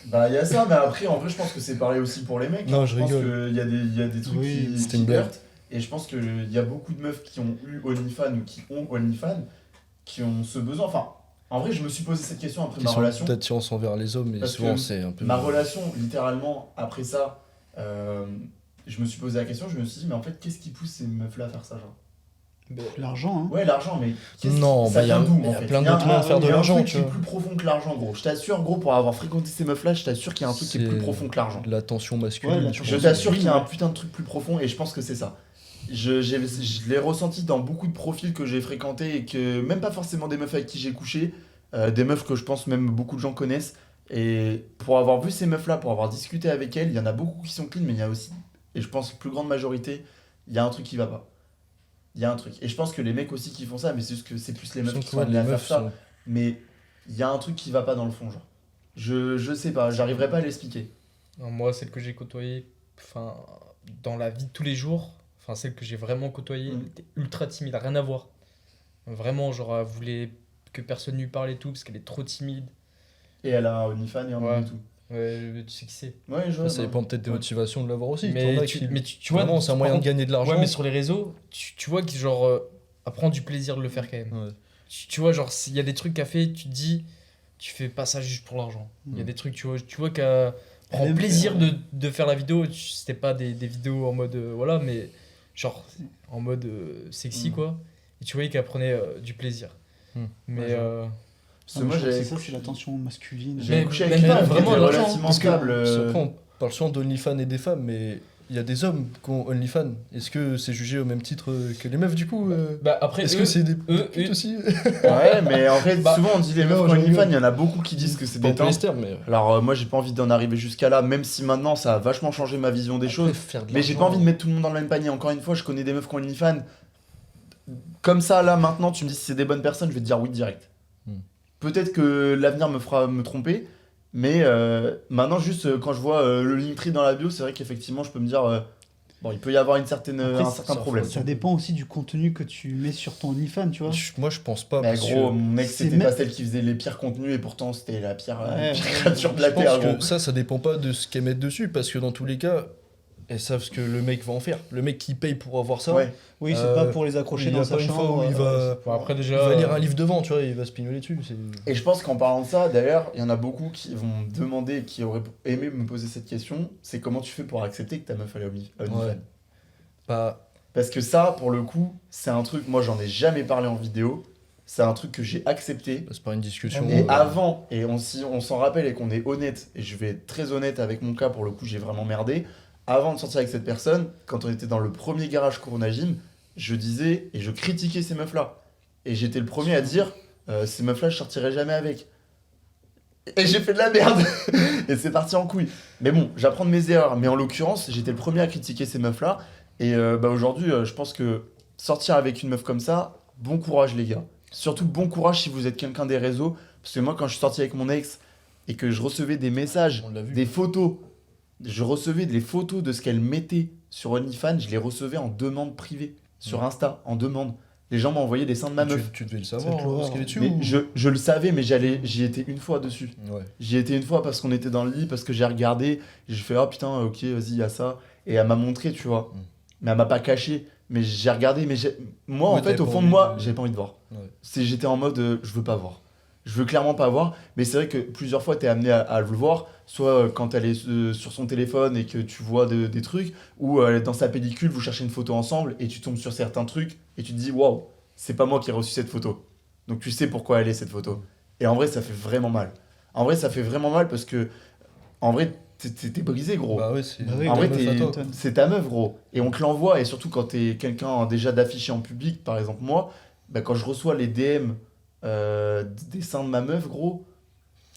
Bah, il y a ça, mais après, en vrai, je pense que c'est pareil aussi pour les mecs. Non, je pense rigole. qu'il y a des trucs Oui, qui c'était une blague. heurtent. Et je pense qu'il y a beaucoup de meufs qui ont eu OnlyFans ou qui ont OnlyFans qui ont ce besoin. Enfin, en vrai, je me suis posé cette question après ma Question relation. d'attirance envers les hommes, mais Parce souvent que c'est un peu. Ma relation, littéralement, après ça, je me suis posé la question, je me suis dit, mais en fait, qu'est-ce qui pousse ces meufs-là à faire ça, genre L'argent, hein. Ouais, l'argent, mais Non, ça bah, vient d'où y a en fait plein d'autres moyens de faire de l'argent, Il y a un tu truc qui est vois. plus profond que l'argent, gros. Je t'assure, gros, pour avoir fréquenté ces meufs-là, je t'assure qu'il y a un truc qui est plus profond que l'argent. L'attention Ouais, masculine. la- tu Je vois. t'assure qu'il y a un Ouais. putain de truc plus profond et je pense que c'est ça. Je l'ai ressenti dans beaucoup de profils que j'ai fréquentés et que même pas forcément des meufs avec qui j'ai couché, des meufs que je pense même beaucoup de gens connaissent. Et pour avoir vu ces meufs-là, pour avoir discuté avec elles, il y en a beaucoup qui sont clean, mais il y a aussi, et je pense plus grande majorité, il y a un truc qui va pas. Il y a un truc. Et je pense que les mecs aussi qui font ça, mais c'est juste que c'est plus les meufs qui sont amenées à faire ça. Mais il y a un truc qui va pas dans le fond, genre. Je sais pas, j'arriverai pas à l'expliquer. Non, moi, celle que j'ai côtoyée, enfin, dans la vie de tous les jours, enfin, celle que j'ai vraiment côtoyée, elle était ultra timide, rien à voir. Vraiment, genre, elle voulait que personne lui parle et tout, parce qu'elle est trop timide. Et elle a un OnlyFans et un Ouais. et tout. Ouais, tu sais qui c'est. Ouais, je vois. Ça dépend peut-être des motivations de l'avoir aussi. Mais T'en as tu, qui- mais tu vois, Vraiment, c'est un par moyen de contre- gagner de l'argent. Ouais, mais sur les réseaux, tu vois que genre, elle prend du plaisir de le faire quand même. Ouais. Tu vois, genre, s'il y a des trucs qu'elle fait, tu te dis, tu fais pas ça juste pour l'argent. Il y a Mm. des trucs, tu vois qu'elle prend Elle aime plaisir faire, de faire la vidéo. C'était pas des vidéos en mode, voilà, mais genre, en mode sexy, Mm. quoi. Et tu voyais qu'elle prenait du plaisir. Mm. Mais Ouais, je vois. Ah, Parce que moi, moi, je trouve que j'ai c'est ça, c'est l'attention masculine. j'ai Mais couché même avec une pas meuf qui vraiment était d'argent, relativement Parce que stable. après, on parle souvent d'OnlyFans et des femmes, mais il y a des hommes qui ont OnlyFans. Est-ce que c'est jugé au même titre que les meufs du coup bah, après, Est-ce eux, que c'est des eux, putes aussi Ouais, mais en fait, Bah, souvent on dit les meufs non, en j'en ai OnlyFans, vu. il y en a beaucoup qui disent que c'est Pas des en temps. polyester, mais Alors, moi, j'ai pas envie d'en arriver jusqu'à là, même si maintenant ça a vachement changé ma vision des choses. faire de Mais j'ai pas l'argent. envie de mettre tout le monde dans le même panier. Encore une fois, je connais des meufs qui ont OnlyFans. Comme ça, là, maintenant, tu me dis si c'est des bonnes personnes, je vais te dire oui direct. Hmm. Peut-être que l'avenir me fera me tromper, mais maintenant, juste quand je vois le Linktree dans la bio, c'est vrai qu'effectivement, je peux me dire bon, il peut y avoir une certaine, Après, un certain ça problème. Ça dépend aussi du contenu que tu mets sur ton OnlyFans, tu vois. Moi, je pense pas. Mais parce gros, que mon ex, c'est c'était même- pas celle qui faisait les pires contenus et pourtant c'était la pire, Ouais, pire ouais. créature de je la Terre, pense gros. que ça dépend pas de ce qu'elles mettent dessus, parce que dans tous les cas, elles savent ce que le mec va en faire. Le mec qui paye pour avoir ça, Ouais. Oui, c'est pas Euh, pour les accrocher il y dans a sa pas une fois chambre. où il va, bon, après, il déjà. va lire un livre devant, tu vois, et il va se pignoler dessus. Et je pense qu'en parlant de ça, d'ailleurs, il y en a beaucoup qui vont me demander, qui auraient aimé me poser cette question, c'est comment tu fais pour accepter que ta meuf elle est OnlyFans. Ouais. Pas... Parce que ça, pour le coup, c'est un truc, moi j'en ai jamais parlé en vidéo, c'est un truc que j'ai accepté. C'est pas une discussion. Et avant, et on s'en rappelle et qu'on est honnête, et je vais être très honnête avec mon cas, pour le coup j'ai vraiment merdé, avant de sortir avec cette personne, quand on était dans le premier garage Corona Gym, je disais et je critiquais ces meufs-là. Et j'étais le premier à dire, ces meufs-là je sortirai jamais avec. Et j'ai fait de la merde et c'est parti en couille. Mais bon, j'apprends de mes erreurs, mais en l'occurrence, j'étais le premier à critiquer ces meufs-là. Et bah aujourd'hui, je pense que sortir avec une meuf comme ça, bon courage les gars. Surtout bon courage si vous êtes quelqu'un des réseaux. Parce que moi, quand je suis sorti avec mon ex et que je recevais des messages, On l'a vu. des photos, je recevais des photos de ce qu'elle mettait sur OnlyFans, je les recevais en demande privée, sur Insta, en demande. Les gens m'envoyaient des seins de ma meuf. Tu devais le savoir, C'est ce qu'elle est dessus. Mais ou- je le savais, mais j'y étais une fois dessus. Ouais. J'y étais une fois parce qu'on était dans le lit, parce que j'ai regardé, j'ai fait oh putain, ok, vas-y, il y a ça. Et elle m'a montré, tu vois. Mm. Mais elle m'a pas caché. Mais j'ai regardé, mais moi, Ouais, en fait, t'avais au pas fond de envie moi, de- j'avais pas envie de voir. Ouais. J'étais en mode, je veux pas voir. Je veux clairement pas voir. Mais c'est vrai que plusieurs fois, t'es amené à le voir. Soit quand elle est sur son téléphone et que tu vois des trucs, ou dans sa pellicule, vous cherchez une photo ensemble et tu tombes sur certains trucs et tu te dis, waouh, c'est pas moi qui ai reçu cette photo. Donc tu sais pourquoi elle est cette photo. Et en vrai, ça fait vraiment mal. En vrai, ça fait vraiment mal parce que, en vrai, t'es brisé, gros. Bah ouais, c'est Bah oui, En vrai, meuf t'es- à toi. c'est ta meuf, gros. Et on te l'envoie. Et surtout quand t'es quelqu'un déjà d'affiché en public, par exemple moi, bah, quand je reçois les DM des seins de ma meuf, gros,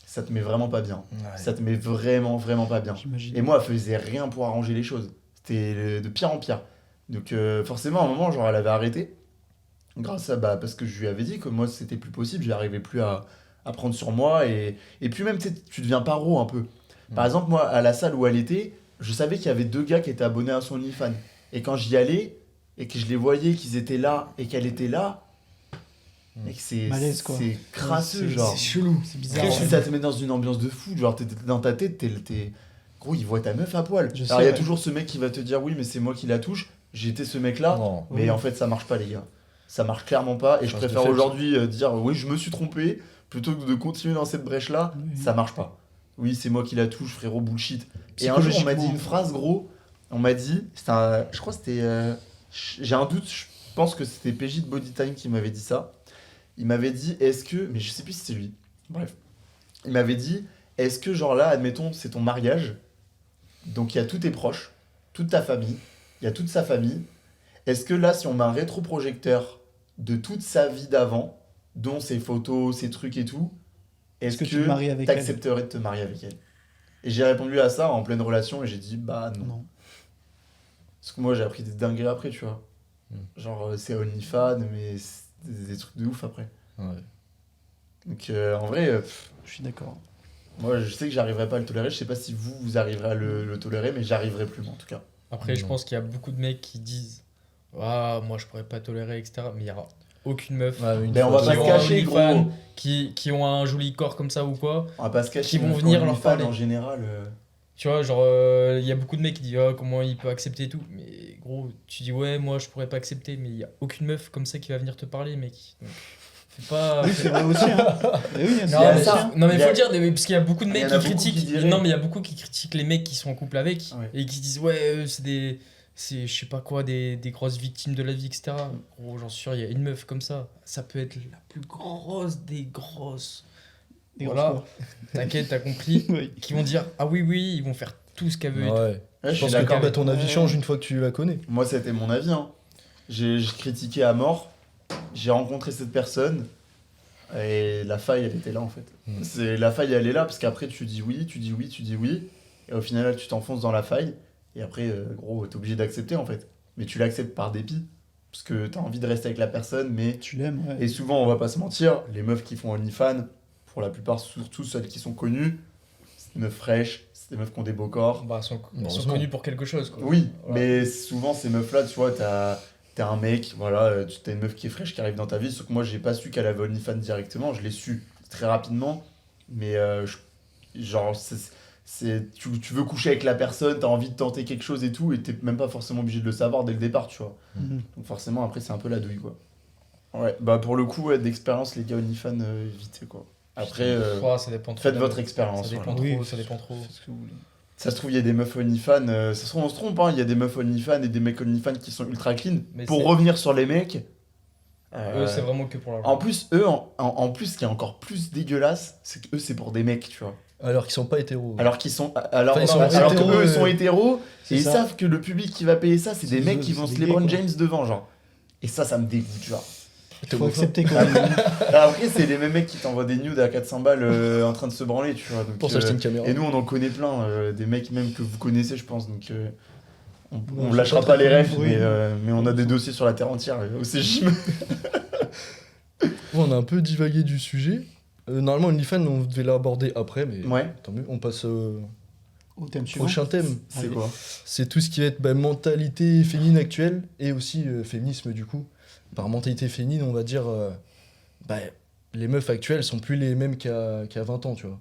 ça te met vraiment pas bien. Ouais. Ça te met vraiment, vraiment pas bien. J'imagine. Et moi, elle faisait rien pour arranger les choses. C'était de pire en pire. Donc forcément, à un moment, genre, elle avait arrêté. Grâce à, parce que je lui avais dit que moi, c'était plus possible. J'arrivais plus à prendre sur moi. Et puis même, tu deviens paro un peu. Par Mm. exemple, moi, à la salle où elle était, je savais qu'il y avait 2 gars qui étaient abonnés à son OnlyFans. Et quand j'y allais, et que je les voyais, qu'ils étaient là, et qu'elle était là, Mm. mec, c'est Malaise, quoi. c'est crasseux, Ouais, genre. C'est chelou, c'est bizarre. Après, Ouais. ça te met dans une ambiance de fou. Genre, dans ta tête, t'es. Gros, il voit ta meuf à poil. Je Alors, sais, il y a ouais. toujours ce mec qui va te dire oui, mais c'est moi qui la touche. J'étais ce mec-là. Non. Mais Oui. en fait, ça marche pas, les gars. Ça marche clairement pas. Et je Phrase de préfère faible. aujourd'hui dire oui, je me suis trompé, plutôt que de continuer dans cette brèche-là. Oui. Ça marche pas. Oui, c'est moi qui la touche, frérot, bullshit. Et un jour, on m'a dit une phrase, gros. On m'a dit, je crois que c'était. J'ai un doute, pense que c'était PJ de Bodytime qui m'avait dit ça. Il m'avait dit, est-ce que, mais je sais plus si c'est lui, bref, il m'avait dit, est-ce que genre là, admettons, c'est ton mariage, donc il y a tous tes proches, toute ta famille, il y a toute sa famille, est-ce que là, si on met un rétroprojecteur de toute sa vie d'avant, dont ses photos, ses trucs et tout, est-ce que tu te maries avec t'accepterais de te marier avec elle? Et j'ai répondu à ça en pleine relation et j'ai dit, bah non. Non. Parce que moi, j'ai appris des dingueries après, tu vois. Genre, c'est OnlyFans, mais c'est des trucs de ouf après. Ouais. Donc, en vrai, Je suis d'accord. moi, je sais que j'arriverai pas à le tolérer. Je sais pas si vous arriverez à le tolérer, mais j'arriverai plus, moi, en tout cas. Après, je Non. pense qu'il y a beaucoup de mecs qui disent ah, moi je pourrais pas tolérer, etc. Mais il y aura aucune meuf Ouais, une Mais on fois va qu'ils pas qui se ont un cacher, OnlyFans, gros. qui ont un joli corps comme ça ou quoi. On va pas se cacher. Qui vont mais venir quand leur OnlyFans, parler. en général. Tu vois, genre, il y a beaucoup de mecs qui disent ah, comment il peut accepter et tout. Mais gros, tu dis ouais, moi je pourrais pas accepter, mais il y a aucune meuf comme ça qui va venir te parler, mec. Donc, fais pas. Oui, c'est vrai aussi. Hein. Mais oui, Non, Il y a mais, ça. non, mais Il y a- faut le dire, parce qu'il y a beaucoup de Il y mecs en a qui beaucoup qui critiquent. diraient- Non, mais il y a beaucoup qui critiquent les mecs qui sont en couple avec Ouais. et qui disent ouais, c'est des. C'est je sais pas quoi, des grosses victimes de la vie, etc. Gros, j'en suis sûr, il y a une meuf comme ça. Ça peut être la plus grosse des grosses. Des Voilà. grosses T'inquiète, t'as compris. Oui. Qui vont dire ah oui, oui, ils vont faire tout ce qu'elle veut. et tout. Ouais. Ouais, je Je suis pense que d'accord. ton avis change une fois que tu la connais. Moi, c'était mon avis. Hein. J'ai critiqué à mort. J'ai rencontré cette personne. Et la faille, elle était là, en fait. La faille, elle est là, parce qu'après, tu dis oui, tu dis oui, tu dis oui. Et au final, tu t'enfonces dans la faille. Et après, gros, t'es obligé d'accepter, en fait. Mais tu l'acceptes par dépit. Parce que t'as envie de rester avec la personne, mais... Tu l'aimes, ouais. Et souvent, on va pas se mentir, les meufs qui font OnlyFans, pour la plupart, surtout celles qui sont connues, c'est des meufs fraîches, c'est des meufs qui ont des beaux corps. Bah, elles sont Heureusement. connues pour quelque chose. Quoi. Oui, Voilà. mais souvent, ces meufs-là, tu vois, t'as un mec, voilà, t'as une meuf qui est fraîche qui arrive dans ta vie, sauf que moi, j'ai pas su qu'elle avait OnlyFans directement, je l'ai su très rapidement, mais genre, tu veux coucher avec la personne, t'as envie de tenter quelque chose et tout, et t'es même pas forcément obligé de le savoir dès le départ, tu vois. Mhm. Donc forcément, après, c'est un peu la douille, quoi. Ouais, bah pour le coup, ouais, d'expérience, les gars OnlyFans, évitez, quoi. Après, Oh, ça dépend trop faites de- votre expérience. Ça dépend voilà. trop, Oui, ça dépend trop. Faites ce que vous voulez. Ça se trouve, il y a des meufs OnlyFans, ça se trouve, on se trompe, hein, il y a des meufs OnlyFans et des mecs OnlyFans qui sont ultra clean. Mais Pour c'est- revenir sur les mecs, Eux, c'est vraiment que pour l'argent. en plus, eux, en plus, ce qui est encore plus dégueulasse, c'est que eux, c'est pour des mecs, tu vois. Alors qu'ils sont pas hétéros. Alors qu'ils sont, alors, Enfin, ils sont alors hétéros, que eux, ils sont hétéros, C'est et ils ça. savent que le public qui va payer ça, c'est des C'est mecs des- qui vont c'est se des LeBron gays, quoi. James devant, genre. Et ça me dégoûte, genre. T'es Faut homophobe. accepter quand même. Alors après, c'est les mêmes mecs qui t'envoient des nudes à 400 balles en train de se branler, tu vois. Donc, Pour s'acheter une caméra. et nous, on en connaît plein, des mecs même que vous connaissez, je pense. Donc, on Non, lâchera c'est pas pas les très refs, connu, oui. mais on a des dossiers sur la terre entière au CGIM. On a un peu divagué du sujet. Normalement, OnlyFans, on devait l'aborder après, mais Ouais, tant mieux. On passe Au thème au suivant. prochain thème. c'est Allez. quoi? C'est tout ce qui va être mentalité féminine actuelle et aussi féminisme du coup. Par mentalité féminine, on va dire les meufs actuelles sont plus les mêmes qu'à 20 ans, tu vois.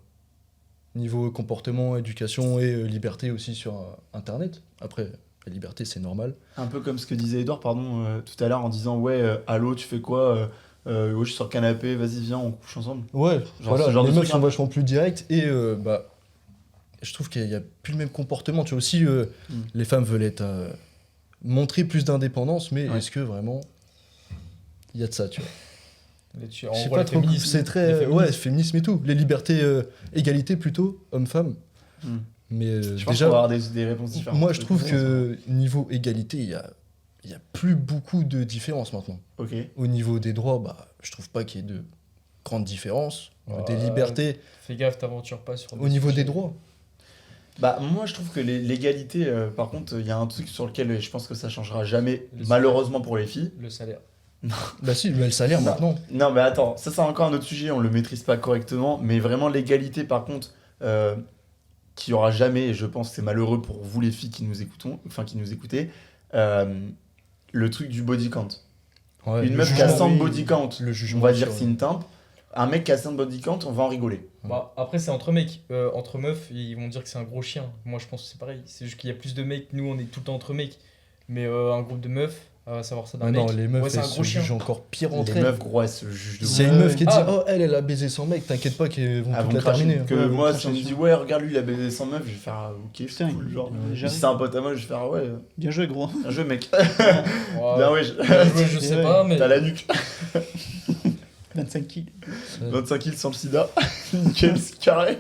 Niveau comportement, éducation et liberté aussi sur Internet. Après, la liberté, c'est normal. Un peu comme ce que disait Edouard, pardon, tout à l'heure en disant ouais, allô, tu fais quoi ouais, je suis sur le canapé, vas-y, viens, on couche ensemble. Ouais, Genre voilà, ce genre les de meufs truc, sont hein. vachement plus directes et je trouve qu'il n'y a plus le même comportement. Tu vois aussi, les femmes veulent être montrer plus d'indépendance, mais Ouais. est-ce que vraiment il y a de ça, tu vois? Là-dessus, en Je sais gros, pas le trop, féminisme, c'est les très féministes. féminisme et tout, les libertés, égalité plutôt, homme-femme. Hmm. Mais Je pense qu'on va déjà, avoir des réponses différentes. moi je trouve que niveau égalité, il y a plus beaucoup de différences maintenant. Ok. Au niveau des droits, je trouve pas qu'il y ait de grandes différences. Des Ouais. libertés Fais gaffe, t'aventures pas sur. au niveau des droits. Bah moi je trouve que l'égalité, par contre, il y a un truc sur lequel je pense que ça changera jamais, Le malheureusement pour les filles. Le salaire. Bah si, mais le salaire Non. maintenant. Non mais attends, ça c'est encore un autre sujet, on le maîtrise pas correctement, mais vraiment l'égalité par contre, qu'il y aura jamais, et je pense que c'est malheureux pour vous les filles qui nous écoutez, le truc du body count. Ouais, Une le meuf qui a jugement, 100 de oui. body count, Le on jugement va dire sur- c'est une timpe. Un mec qui a 100 de body count, on va en rigoler. Bah, après, c'est entre mecs. Entre meufs, ils vont dire que c'est un gros chien. Moi, je pense que c'est pareil. C'est juste qu'il y a plus de mecs. Nous, on est tout le temps entre mecs. Mais un groupe de meufs, à savoir ça d'un Ah mec. non, les meufs, Ouais, c'est elles un se gros chien. jugent encore pire entre Les elles. meufs, gros, elles se jugent de S'il y a Ouais, une meuf qui dit Ah. oh elle a baisé 100 mecs, t'inquiète pas qu'elles vont Ah, toutes vont la cracher. terminer. Que Ouais, vont moi, cracher si on me dit dessus. ouais, regarde lui, il a baisé 100 meufs, je vais faire ok, Putain, c'est cool, genre. j'arrive. Si c'est un pote à moi, je vais faire ouais, Bien joué, gros. un jeu, mec. Ouais. Bien, ouais, Je sais Ouais. pas, mais. t'as la nuque. 25 kills. 25 kills sans le sida. Nickel, c'est carré.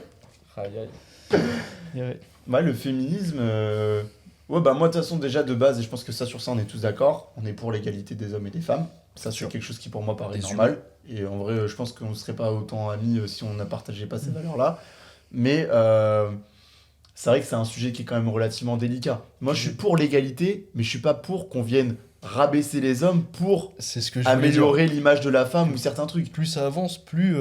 Aïe, aïe. Et ouais. Ouais, le féminisme. Ouais, bah moi, de toute façon, déjà de base, et je pense que ça, sur ça, on est tous d'accord, on est pour l'égalité des hommes et des femmes. Ça, c'est sûr. quelque chose qui, pour moi, paraît Des normal. Et en vrai, je pense qu'on ne serait pas autant amis si on ne partageait pas ces valeurs-là. Mais c'est vrai que c'est un sujet qui est quand même relativement délicat. Moi, je suis pour l'égalité, mais je suis pas pour qu'on vienne rabaisser les hommes pour C'est ce que je voulais dire. améliorer l'image de la femme ou certains trucs. Plus ça avance, plus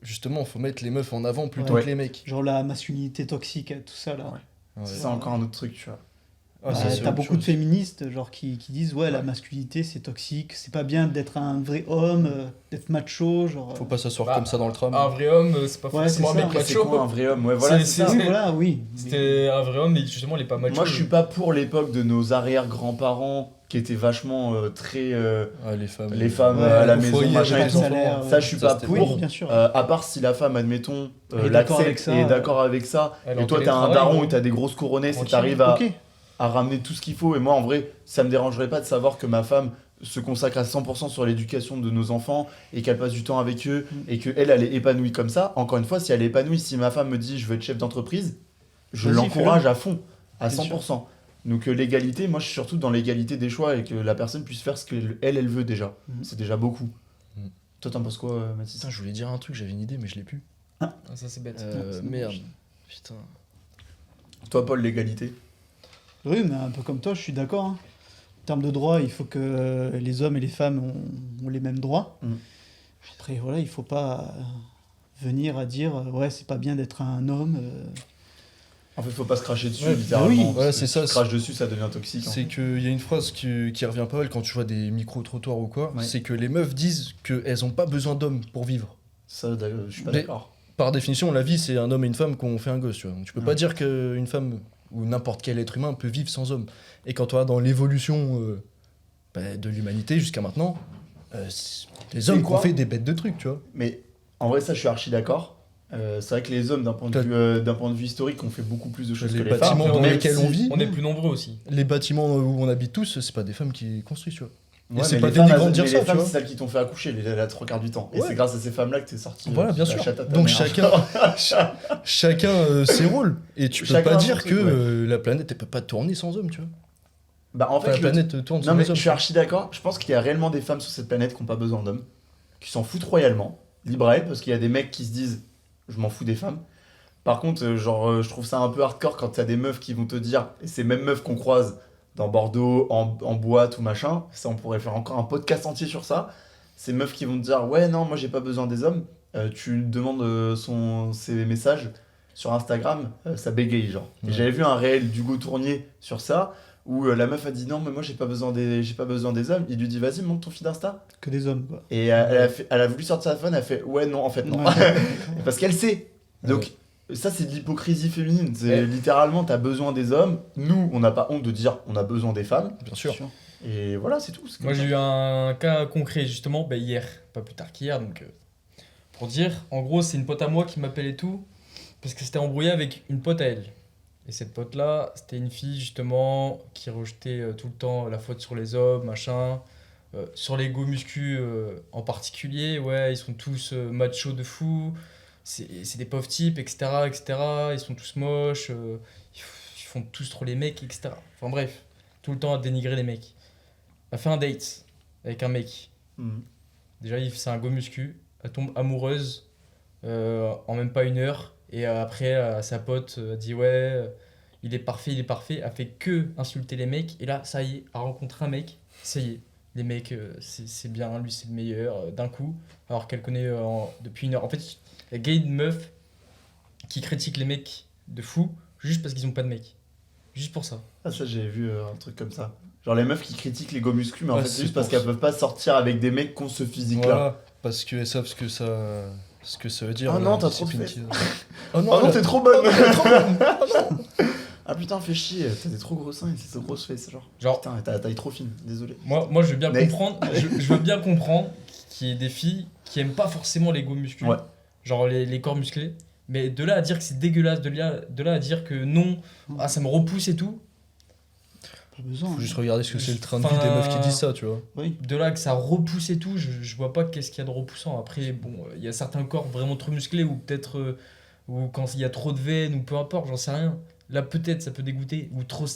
justement faut mettre les meufs en avant plutôt Ouais. que les mecs. Genre la masculinité toxique, tout ça là. Ouais. Ouais. C'est encore un autre truc, tu vois. Ah, ça, c'est T'as autre beaucoup de chose. féministes genre qui disent ouais la masculinité c'est toxique, c'est pas bien d'être un vrai homme, d'être macho, genre. Faut pas s'asseoir Bah, comme ça dans le tram. Un vrai homme, c'est pas Ouais, forcément un c'est ça. mec Après, c'est macho. quoi un vrai homme? Ouais, voilà, C'est- c'est ça. Oui voilà oui. C'était un vrai homme, mais justement, il est pas macho. Moi, je suis pas pour l'époque de nos arrière-grands-parents qui étaient vachement très. Ah, les femmes. Les femmes Ouais, à la au maison, foyer, machin avec et les tout. salaire, Ça, je suis ça, pas c'était pour. Oui, bien sûr. À part si la femme, admettons, Elle est d'accord avec l'accepte ça, et est d'accord avec ça, Elle est et en toi, t'as un télétravail, daron bon. et t'as des grosses couronnées, si Tranquille. t'arrives Ok. à ramener tout ce qu'il faut. Et moi, en vrai, ça me dérangerait pas de savoir que ma femme se consacre à 100% sur l'éducation de nos enfants et qu'elle passe du temps avec eux et qu'elle, elle est épanouie comme ça. Encore une fois, si elle est épanouie, si ma femme me dit je veux être chef d'entreprise, je Vas-y, l'encourage fais-le. à fond, à Bien 100%. Donc l'égalité, moi je suis surtout dans l'égalité des choix et que la personne puisse faire ce qu'elle veut déjà. Mhm. C'est déjà beaucoup. Mhm. Toi t'en penses quoi Mathis? Putain, je voulais dire un truc, j'avais une idée mais je l'ai plus. Ah, ça, c'est bête. c'est Merde. dommage. Putain. Toi Paul, l'égalité? Oui mais un peu comme toi je suis d'accord. Hein. En termes de droits il faut que les hommes et les femmes ont les mêmes droits. Mhm. Après voilà il faut pas venir à dire ouais c'est pas bien d'être un homme. En fait, faut pas se cracher dessus, Ouais, littéralement. oui. parce Ouais, que c'est si ça, tu craches dessus, ça devient toxique. en C'est fait. qu'il y a une phrase qui revient pas mal quand tu vois des micro-trottoirs ou quoi. Ouais. C'est que les meufs disent qu'elles ont pas besoin d'hommes pour vivre. Ça, je suis pas Mais- d'accord. Par définition, la vie, c'est un homme et une femme qui ont fait un gosse. Tu vois. Donc, tu peux Ouais. pas dire qu'une femme ou n'importe quel être humain peut vivre sans homme. Et quand tu vas dans l'évolution de l'humanité jusqu'à maintenant, c'est les hommes qui ont quoi fait des bêtes de trucs, tu vois. Mais en vrai, ça, je suis archi d'accord. C'est vrai que les hommes, d'un point de vue historique, ont fait beaucoup plus de choses Les que les bâtiments femmes. dans même lesquels si- on vit, On est plus nombreux aussi. les bâtiments où on habite tous, c'est pas des femmes qui construisent, tu vois. Ouais, c'est mais pas les femmes, dénigrant de dire mais ça, les tu femmes, vois. c'est celles qui t'ont fait accoucher la trois quarts du temps. Et Ouais. c'est grâce à ces femmes-là que t'es sorti. Voilà, bien la sûr. chatte à ta Donc mère. chacun ses rôles. Et tu peux Chacun pas a son dire truc, que ouais. la planète elle peut pas tourner sans hommes, tu vois. Bah, en Enfin, fait, la planète tourne non, sans mais les hommes. je suis archi d'accord. Je pense qu'il y a réellement des femmes sur cette planète qui n'ont pas besoin d'hommes, qui s'en foutent royalement, libre à elles, parce qu'il y a des mecs qui se disent je m'en fous des femmes. Par contre, je trouve ça un peu hardcore quand t'as des meufs qui vont te dire, et ces mêmes meufs qu'on croise dans Bordeaux, en boîte ou machin, ça on pourrait faire encore un podcast entier sur ça. Ces meufs qui vont te dire ouais, non, moi j'ai pas besoin des hommes. Tu demandes ses messages sur Instagram, ça bégaye genre. Et Ouais. j'avais vu un réel d'Hugo Tournier sur ça, où la meuf a dit non, mais moi j'ai pas besoin des hommes. Il lui dit vas-y, monte ton feed Insta. Que des hommes quoi. Et elle a voulu sortir sa phone, elle a fait ouais, non, en fait, non. Ouais. Parce qu'elle sait. Donc, ça, c'est de l'hypocrisie féminine. C'est Ouais. littéralement, t'as besoin des hommes. Nous, on n'a pas honte de dire on a besoin des femmes. Bien sûr. Et voilà, c'est tout. C'est Moi, comme j'ai ça. eu un cas concret, justement, bah, hier, pas plus tard qu'hier, donc pour dire, en gros, c'est une pote à moi qui m'appelait et tout, parce que c'était embrouillé avec une pote à elle. Et cette pote-là, c'était une fille, justement, qui rejetait tout le temps la faute sur les hommes, machin, sur les go muscu en particulier, ouais, ils sont tous machos de fou, c'est des pauvres types, etc., etc., ils sont tous moches, ils font tous trop les mecs, etc. Enfin bref, tout le temps à dénigrer les mecs. Elle a fait un date avec un mec. Mhm. Déjà, c'est un go muscu. Elle tombe amoureuse en même pas une heure. Et après, sa pote a dit ouais, il est parfait, il est parfait. Elle fait que insulter les mecs. Et là, ça y est, elle rencontre un mec. Ça y est, les mecs, c'est bien, lui c'est le meilleur d'un coup. Alors qu'elle connaît depuis une heure. En fait, il y a une meuf qui critique les mecs de fou juste parce qu'ils ont pas de mec. Juste pour ça. Ah, ça, j'ai vu un truc comme ça. Genre les meufs qui critiquent les go muscu, mais en Ouais, fait, c'est c'est juste parce pour qu'elles ça. peuvent pas sortir avec des mecs qui ont ce physique-là. Voilà, parce qu'elles savent ce que ça veut dire. Ah la non, t'as trop de discipline fesses. qui- Oh Oh non, là- t'es trop bonne! Ah putain, fais chier, t'as des trop gros seins et des trop grosses fesses, genre. Genre, Putain, t'as la taille trop fine, désolé. moi je veux bien Next. comprendre, je veux bien comprendre qu'il y ait des filles qui aiment pas forcément les go musclés, Ouais. genre les corps musclés, mais de là à dire que c'est dégueulasse, de là à dire que non, ah ça me repousse et tout, Pas besoin. Faut juste regarder ce que c'est le train de vie Enfin, des meufs qui disent ça, tu vois. Oui. de là que ça repousse et tout, je vois pas qu'est-ce qu'il y a de repoussant. Après, bon, il y a certains corps vraiment trop musclés ou peut-être ou quand il y a trop de veines ou peu importe, j'en sais rien. Là, peut-être ça peut dégoûter ou trop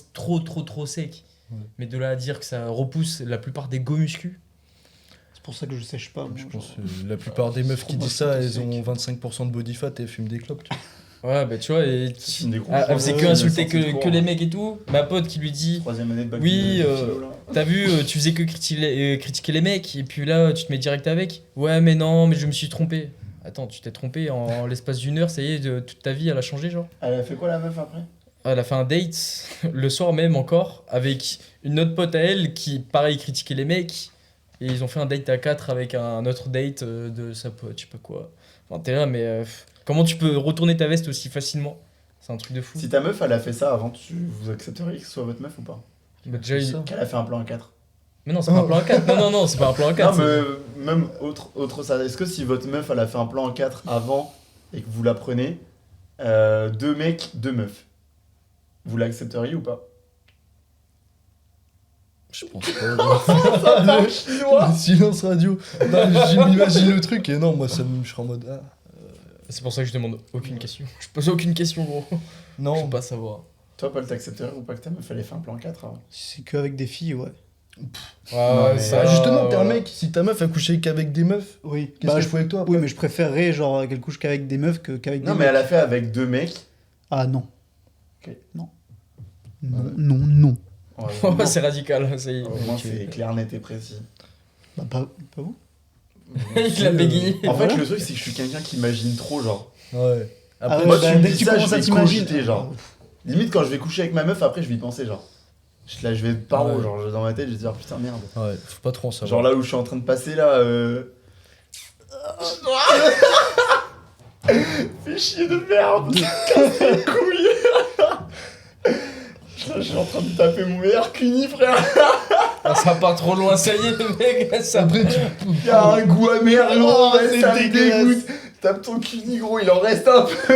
sec. Ouais. Mais de là à dire que ça repousse la plupart des go muscu, C'est pour ça que je sèche pas. moi, Je genre. pense que la plupart des meufs qui Trop disent ça, moche, elles sec. ont 25% de body fat et elles fument des clopes. Tu vois. ouais, bah tu vois, et C'est une des gros elle choses, faisait ouais, que ouais, insulter sortie de que cours, les hein. mecs et tout. Ma pote qui lui dit, Troisième année de bac Oui, de philo, là. t'as vu, tu faisais que critiquer les mecs, et puis là, tu te mets direct avec. Ouais, mais non, mais je me suis trompé. Attends, tu t'es trompé en l'espace d'une heure, ça y est, toute ta vie, elle a changé, genre. Elle a fait quoi la meuf après? Elle a fait un date, le soir même encore, avec une autre pote à elle qui, pareil, critiquait les mecs. Et ils ont fait un date à 4 avec un autre date de sa pote, je sais pas quoi. Enfin, t'es là, mais comment tu peux retourner ta veste aussi facilement? C'est un truc de fou. Si ta meuf elle a fait ça avant, vous accepteriez que ce soit votre meuf ou pas? Bah, déjà, C'est il- ça. Qu'elle a fait un plan à 4. Mais non, c'est pas un plan à 4. Non, c'est pas un plan à 4. Non, mais même autre ça. Est-ce que si votre meuf elle a fait un plan en 4 avant et que vous la prenez, 2 mecs, 2 meufs, vous l'accepteriez ou pas? Je pense pas. Le silence radio. Non, j'imagine le truc et non, moi je serais en mode. Ah, C'est pour ça que je demande aucune question. Je pose aucune question, gros. Je non, veux pas savoir. Toi, Paul, t'accepterais ou pas que ta meuf elle ait fait un plan 4 avant? Si c'est qu'avec des filles, ouais. Non, mais- bah, justement, t'es un mec, si ta meuf a couché qu'avec des meufs, Oui. qu'est-ce Bah, que je fais avec toi après Oui, mais je préférerais genre qu'elle couche qu'avec des meufs qu'avec Non, des mais mecs. elle a fait avec 2 mecs. Ah non. Ok. Non. Non. Ouais, Ouais, c'est radical. Ça y est. Au moins, Ok. c'est clair, net et précis. Bah, pas vous. Avec la bégayée. En fait, Voilà. le truc, c'est que je suis quelqu'un qui imagine trop, genre. Ouais. Ah Après, ouais, moi, bah, tu me dès dis que tu ça, commences je à vais t'imaginer. cogiter, genre. Limite, quand je vais coucher avec ma meuf, après, je vais y penser, genre. Là, je vais être paro, Ouais. genre, dans ma tête, je vais dire, putain, merde. ouais, faut pas trop en savoir. Genre là où je suis en train de passer, là. Fais chier de merde! Casse les couilles! Là, je suis en train de taper mon meilleur cuni, frère! Ah, ça part trop loin, ça y est, le mec. Ça... Après, Il y a un goût amer, gros, Oh, ouais, c'est ça me dégueulasse. dégoûte! Tape ton cuni, gros, il en reste un peu!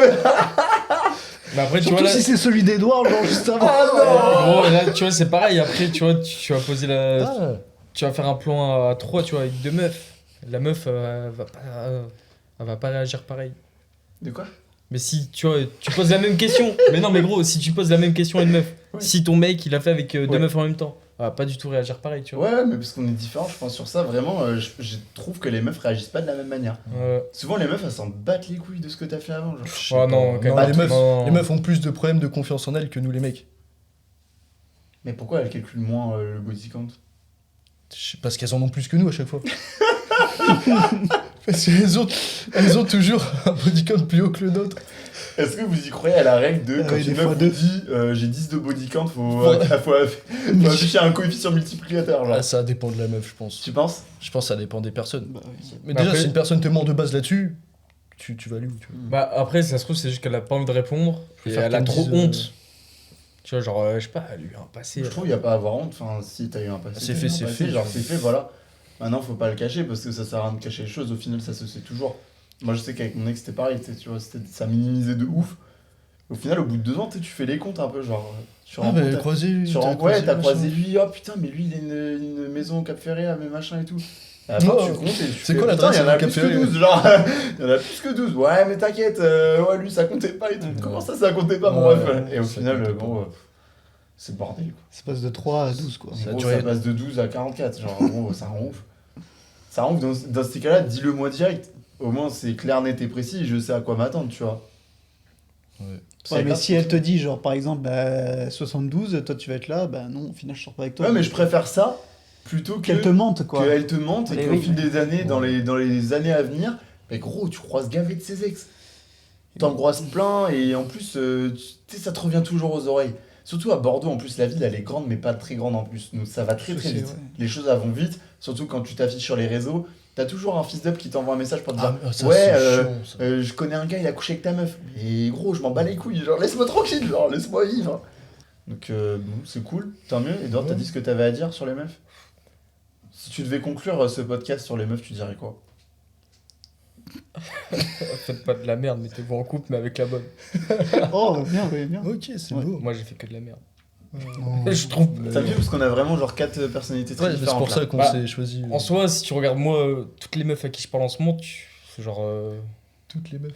Mais après, tu vois, Surtout là. si c'est celui d'Edouard, genre juste avant. Ah non! Gros, là, tu vois, c'est pareil. Après, tu vois, tu vas poser la. Ah, Tu vas faire un plan à 3, tu vois, avec 2 meufs. La meuf, elle va pas réagir pareil. De quoi? Mais si, tu vois, tu poses la même question. Mais non, mais gros, si tu poses la même question à une meuf, Ouais. si ton mec, il a fait avec 2 Ouais. meufs en même temps, elle va pas du tout réagir pareil, tu vois. Ouais, mais parce qu'on est différents, je pense sur ça, vraiment, je trouve que les meufs réagissent pas de la même manière. Souvent, les meufs, elles s'en battent les couilles de ce que t'as fait avant, genre. je sais Oh non, pas. quand Non, même. les meufs, Non. les meufs ont plus de problèmes de confiance en elles que nous les mecs. Mais pourquoi elles calculent moins le body count? Parce qu'elles en ont plus que nous à chaque fois. Parce qu'elles ont toujours un body count plus haut que le nôtre. Est-ce que vous y croyez à la règle de Ah quand oui, une des meuf fois vous deux. dit j'ai 10 de body count, faut afficher un coefficient multiplicateur, genre. Ah, ça dépend de la meuf, je pense. Tu penses? Je pense que ça dépend des personnes. Bah, oui. Mais Bah déjà, après- si une personne te ment de base là-dessus, tu vas aller où tu vois. Bah après, ça se trouve, c'est juste qu'elle a pas envie de répondre et préfère elle a qu'elle trop dise, honte. Tu vois, genre, je sais pas, elle a eu un passé. Je trouve qu'il n'y a pas à avoir honte, enfin si t'as eu un passé. C'est t'as fait, eu un c'est passé, fait, genre tu c'est fait, voilà. Maintenant faut pas le cacher parce que ça sert à rien de cacher les choses, au final ça se sait toujours. Moi je sais qu'avec mon ex c'était pareil, tu vois, ça minimisait de ouf. Au final au bout de 2 ans tu fais les comptes un peu, genre tu Ah, bah, rencontres- croisé lui. ouais, t'as croisé machin. lui, oh putain, mais lui il a une maison au Cap Ferré, mais machin et tout. Et après Oh, tu comptes et tu c'est fais, quoi putain, l'adresse il y en a au Cap plus que Ferré, 12, genre, il y en a plus que 12. Ouais, mais t'inquiète, ouais, lui ça comptait pas et tout. Ouais. Comment ça comptait pas, bon Ouais, bref. ouais, Et au ça final, comptait bon, pas. c'est le bordel quoi. Ça passe de 3 à 12, quoi. Ça a En gros, duré- ça passe de 12 à 44, genre en gros, ça rend ouf. Ça rend ouf, dans ces cas-là, dis-le moi direct. Au moins, c'est clair, net et précis, je sais à quoi m'attendre, tu vois. Ouais. C'est Ouais, mais grave. si elle te dit, genre, par exemple, bah, 72, toi tu vas être là, bah non, au final, je sors pas avec toi. Ouais, mais je préfère ça plutôt que Qu'elle te mente, quoi. qu'elle te mente et Eh qu'au oui. fil des années, dans Ouais. les années à venir, mais gros, tu croises gavé de ses ex. T'embrasses plein et en plus, tu sais, ça te revient toujours aux oreilles. Surtout à Bordeaux, en plus, la ville, elle est grande, mais pas très grande en plus. Donc ça va très très C'est vite. vrai. Les choses elles vont vite, surtout quand tu t'affiches sur les réseaux. T'as toujours un fils d'up qui t'envoie un message pour te dire Ah, ça, ouais, c'est chiant, ça. je connais un gars, il a couché avec ta meuf. Et gros, je m'en bats les couilles, genre laisse-moi tranquille, genre laisse-moi vivre. Donc bon, c'est cool, tant mieux. Edouard, t'as Ouais. dit ce que t'avais à dire sur les meufs? Si tu devais conclure ce podcast sur les meufs, tu dirais quoi? Faites pas de la merde, mettez-vous en couple, mais avec la bonne. Oh, bien, oui, bien. Ok, c'est Ouais. beau. Moi, j'ai fait que de la merde. Oh. Je trouve. T'as vu, parce qu'on a vraiment genre 4 personnalités très Ouais, c'est différentes. pour là. ça qu'on Bah, s'est choisi. En soi, si tu regardes moi, toutes les meufs à qui je parle en ce moment, c'est genre. Toutes les meufs.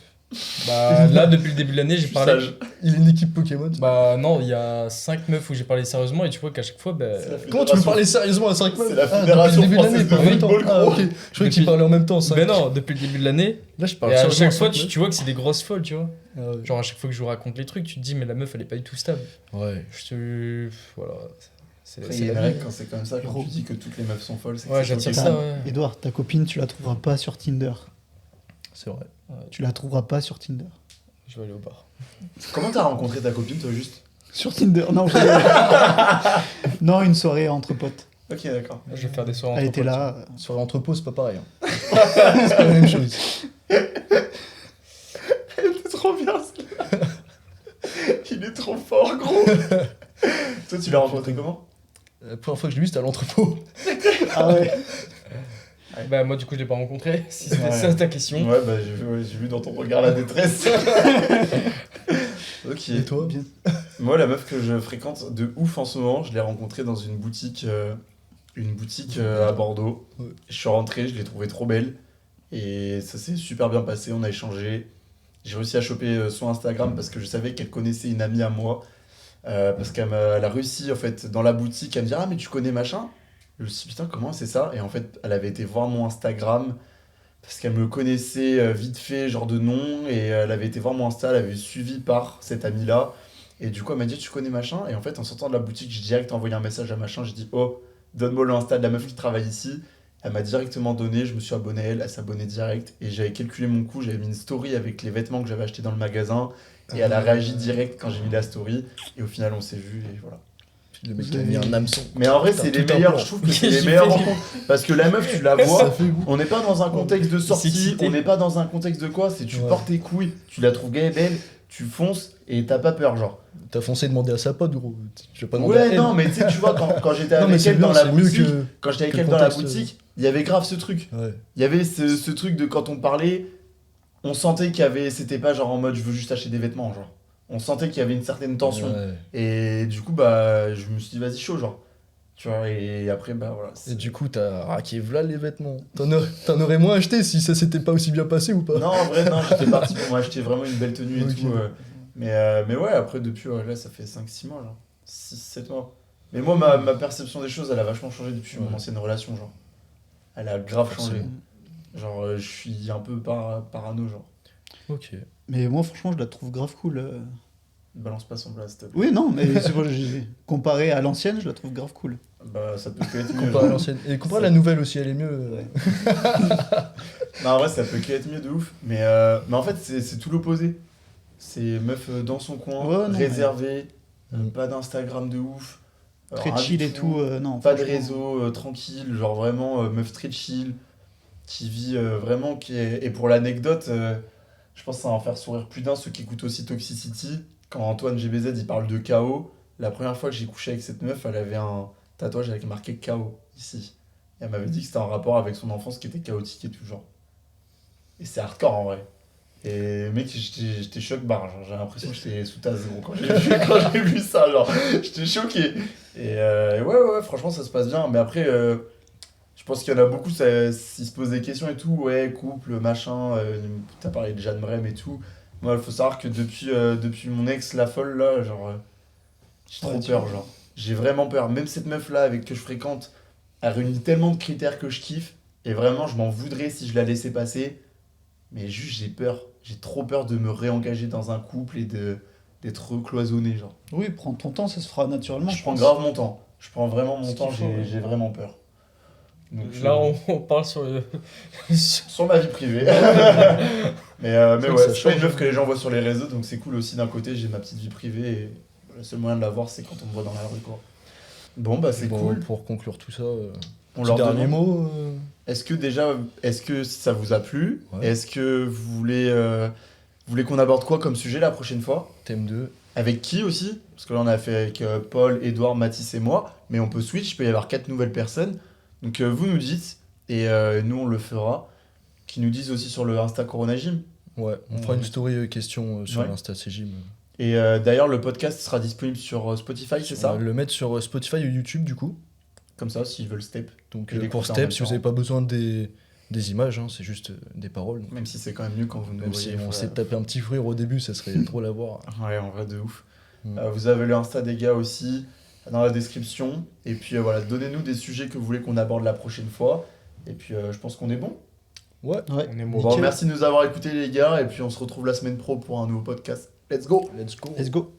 Bah là, depuis le début de l'année, Je j'ai suis parlé. sage. Il est une équipe Pokémon. Bah non, il y a 5 meufs où j'ai parlé sérieusement et tu vois qu'à chaque fois, bah. C'est la Comment tu peux fédération- parler sérieusement à 5 meufs? C'est la Ah, Fédération depuis le début de l'année, française de pas en même temps. football, Ah, gros. ok. Je croyais qu'ils Depuis- parlaient en même temps, 5. Ben non, depuis le début de l'année. Là, je parle Et à sérieusement chaque fois, cinq tu vois que c'est des grosses folles, tu vois. meufs. Ah ouais. Genre à chaque fois que je vous raconte les trucs, tu te dis, mais la meuf, elle est pas du tout stable. Ouais. Je te. Voilà. C'est Après, c'est il y a la une vie. règle quand c'est comme ça, quand Gros. tu dis que toutes les meufs sont folles, c'est que Ouais, c'est j'attire ok. ça, ouais. Edouard, ta copine, tu la trouveras pas sur Tinder. C'est vrai. Tu la trouveras pas sur Tinder. Je vais aller au bar. Comment t'as rencontré ta copine, toi, juste? Sur Tinder, non. Non, une soirée entre potes. Ok, d'accord. Je vais faire des soirées Elle entre était potes. là. Sur l'entrepôt, c'est pas pareil. Hein. C'est pas la même chose. Elle était trop bien, celle-là. Il est trop fort, gros. Toi, tu l'as rencontré comment? La première fois que je l'ai vu, c'était à l'entrepôt. Ah ouais. Bah moi du coup je l'ai pas rencontré, si c'était Ouais. ça ta question. Ouais, bah j'ai vu dans ton regard la détresse. Ok. Et toi? Bien. Moi, la meuf que je fréquente de ouf en ce moment, je l'ai rencontrée dans une boutique à Bordeaux. Ouais. Je suis rentré, je l'ai trouvée trop belle. Et ça s'est super bien passé, on a échangé. J'ai réussi à choper son Instagram parce que je savais qu'elle connaissait une amie à moi. Parce elle a réussi, en fait, dans la boutique, à me dire « Ah, mais tu connais machin ?» Je me suis dit « Putain, comment c'est ça ?» Et en fait, elle avait été voir mon Instagram parce qu'elle me connaissait vite fait, genre de nom. Et elle avait été voir mon Insta, elle avait suivi par cette amie-là. Et du coup, elle m'a dit « Tu connais machin ?» Et en fait, en sortant de la boutique, j'ai direct envoyé un message à machin. J'ai dit « Oh, donne-moi le Insta de la meuf qui travaille ici. » Elle m'a directement donné, je me suis abonné à elle, elle s'abonnait direct. Et j'avais calculé mon coût, j'avais mis une story avec les vêtements que j'avais achetés dans le magasin. Et elle a réagi direct quand j'ai mis la story. Et au final, on s'est vu et voilà. Le mec qui a mis un hameçon. Mais en vrai, Putain, c'est les tout un meilleurs, plan. je trouve que c'est J'ai les meilleures fait- rencontres. Parce que la meuf, tu la Ça vois, fait goût. on n'est pas dans un contexte de C'est sortie, excité. on n'est pas dans un contexte de quoi, c'est tu Ouais. portes tes couilles, tu la trouves gaie, belle, tu fonces et t'as pas peur, genre. T'as foncé demander à sa pote, gros. Je vais pas demander à Ouais, elle. non, mais tu sais, tu vois, quand j'étais Non, mais avec c'est elle bien, dans la c'est mieux boutique, que. quand j'étais avec que elle le dans la contexte, boutique, il y avait grave ce truc. Ouais. Il y avait ce truc de quand on parlait, on sentait qu'il y avait, c'était pas genre en mode je veux juste acheter des vêtements, genre. On sentait qu'il y avait une certaine tension. Ouais. Et du coup, bah, je me suis dit, vas-y, chaud, genre. Tu vois, et après, bah voilà. Et du coup, t'as raqué v'là les vêtements. T'en aurais moins acheté si ça s'était pas aussi bien passé ou pas? Non, en vrai, non, j'étais parti pour m'acheter vraiment une belle tenue et Ok. tout. Mais ouais, après, depuis, là, ça fait 5-6 mois, genre. 6-7 mois. Mais moi, ma perception des choses, elle a vachement changé depuis mon Ouais. ancienne relation, genre. Elle a grave changé. Forcément. Genre, je suis un peu parano, genre. Ok. Mais moi, franchement, je la trouve grave cool. Balance pas son blast. Oui, non, mais c'est vrai, comparé à l'ancienne, je la trouve grave cool. Bah, ça peut que être mieux. Comparé à genre. l'ancienne. Et comparé à la nouvelle aussi, elle est mieux. Non, en vrai, ça peut que être mieux de ouf. Mais en fait, c'est tout l'opposé. C'est meuf dans son coin, Ouais, non, réservée, mais- pas d'Instagram de ouf. Très rien chill du et tout. Non, Pas de franchement. réseau, tranquille, genre vraiment meuf très chill, qui vit vraiment, qui est... Et pour l'anecdote, je pense que ça va en faire sourire plus d'un, ceux qui écoutent aussi Toxicity. Quand Antoine GBZ, il parle de KO, la première fois que j'ai couché avec cette meuf, elle avait un tatouage avec marqué KO, ici. Et elle m'avait dit que c'était en rapport avec son enfance qui était chaotique et tout, genre. Et c'est hardcore, en vrai. Et mec, j'étais choc barre, genre, j'ai l'impression que j'étais sous tasse gros quand j'ai vu ça, genre, j'étais choqué. Et ouais, franchement, ça se passe bien. Mais après, je pense qu'il y en a beaucoup, ils se posent des questions et tout. Ouais, couple, machin. T'as parlé de Jeanne Brem et tout. Moi, il faut savoir que depuis mon ex, la folle, là, genre, j'ai trop Ouais, peur, genre. J'ai vraiment peur. Même cette meuf-là, avec que je fréquente, elle réunit tellement de critères que je kiffe. Et vraiment, je m'en voudrais si je la laissais passer. Mais juste, j'ai peur. J'ai trop peur de me réengager dans un couple et d'être cloisonné, genre. Oui, prends ton temps, ça se fera naturellement. Je prends pense. grave mon temps. Je prends vraiment mon Ce temps, qu'il faut, ouais. j'ai vraiment peur. Donc, Là, on parle sur le. sur ma vie privée. mais vrai que ouais, ça c'est pas une change. meuf que les gens voient sur les réseaux, donc c'est cool aussi. D'un côté, j'ai ma petite vie privée et le seul moyen de la voir, c'est quand on me voit dans la rue, quoi. Bon, bah c'est Bon, cool. Pour conclure tout ça, On petit leur dernier demande. mot. Est-ce que ça vous a plu? Ouais. Est-ce que vous voulez qu'on aborde quoi comme sujet la prochaine fois? Thème 2. avec qui aussi, parce que là on a fait avec Paul, Edouard, Mathis et moi, mais on peut switch, il peut y avoir 4 nouvelles personnes. Donc vous nous dites, et nous on le fera, qui nous disent aussi sur le Insta Corona Gym. Ouais, on fera une story question sur Ouais. l'Insta CGym. Et d'ailleurs le podcast sera disponible sur Spotify, c'est On ça? va le mettre sur Spotify ou YouTube du coup. Comme ça, s'ils veulent step. Donc Et l'écouter pour en Step, même si vous temps. n'avez pas besoin des images, hein, c'est juste des paroles. Donc, Même si c'est quand même mieux quand vous nous même si voyez. on s'est tapé un petit fou rire au début, ça serait trop l'avoir. Ouais, en vrai, de ouf. Mm. Vous avez le Insta des gars aussi dans la description. Et puis voilà, donnez-nous des sujets que vous voulez qu'on aborde la prochaine fois. Et puis je pense qu'on est bon. Ouais, Ouais. On est Bon, bon. merci de nous avoir écoutés les gars. Et puis on se retrouve la semaine pro pour un nouveau podcast. Let's go! let's go. Let's go.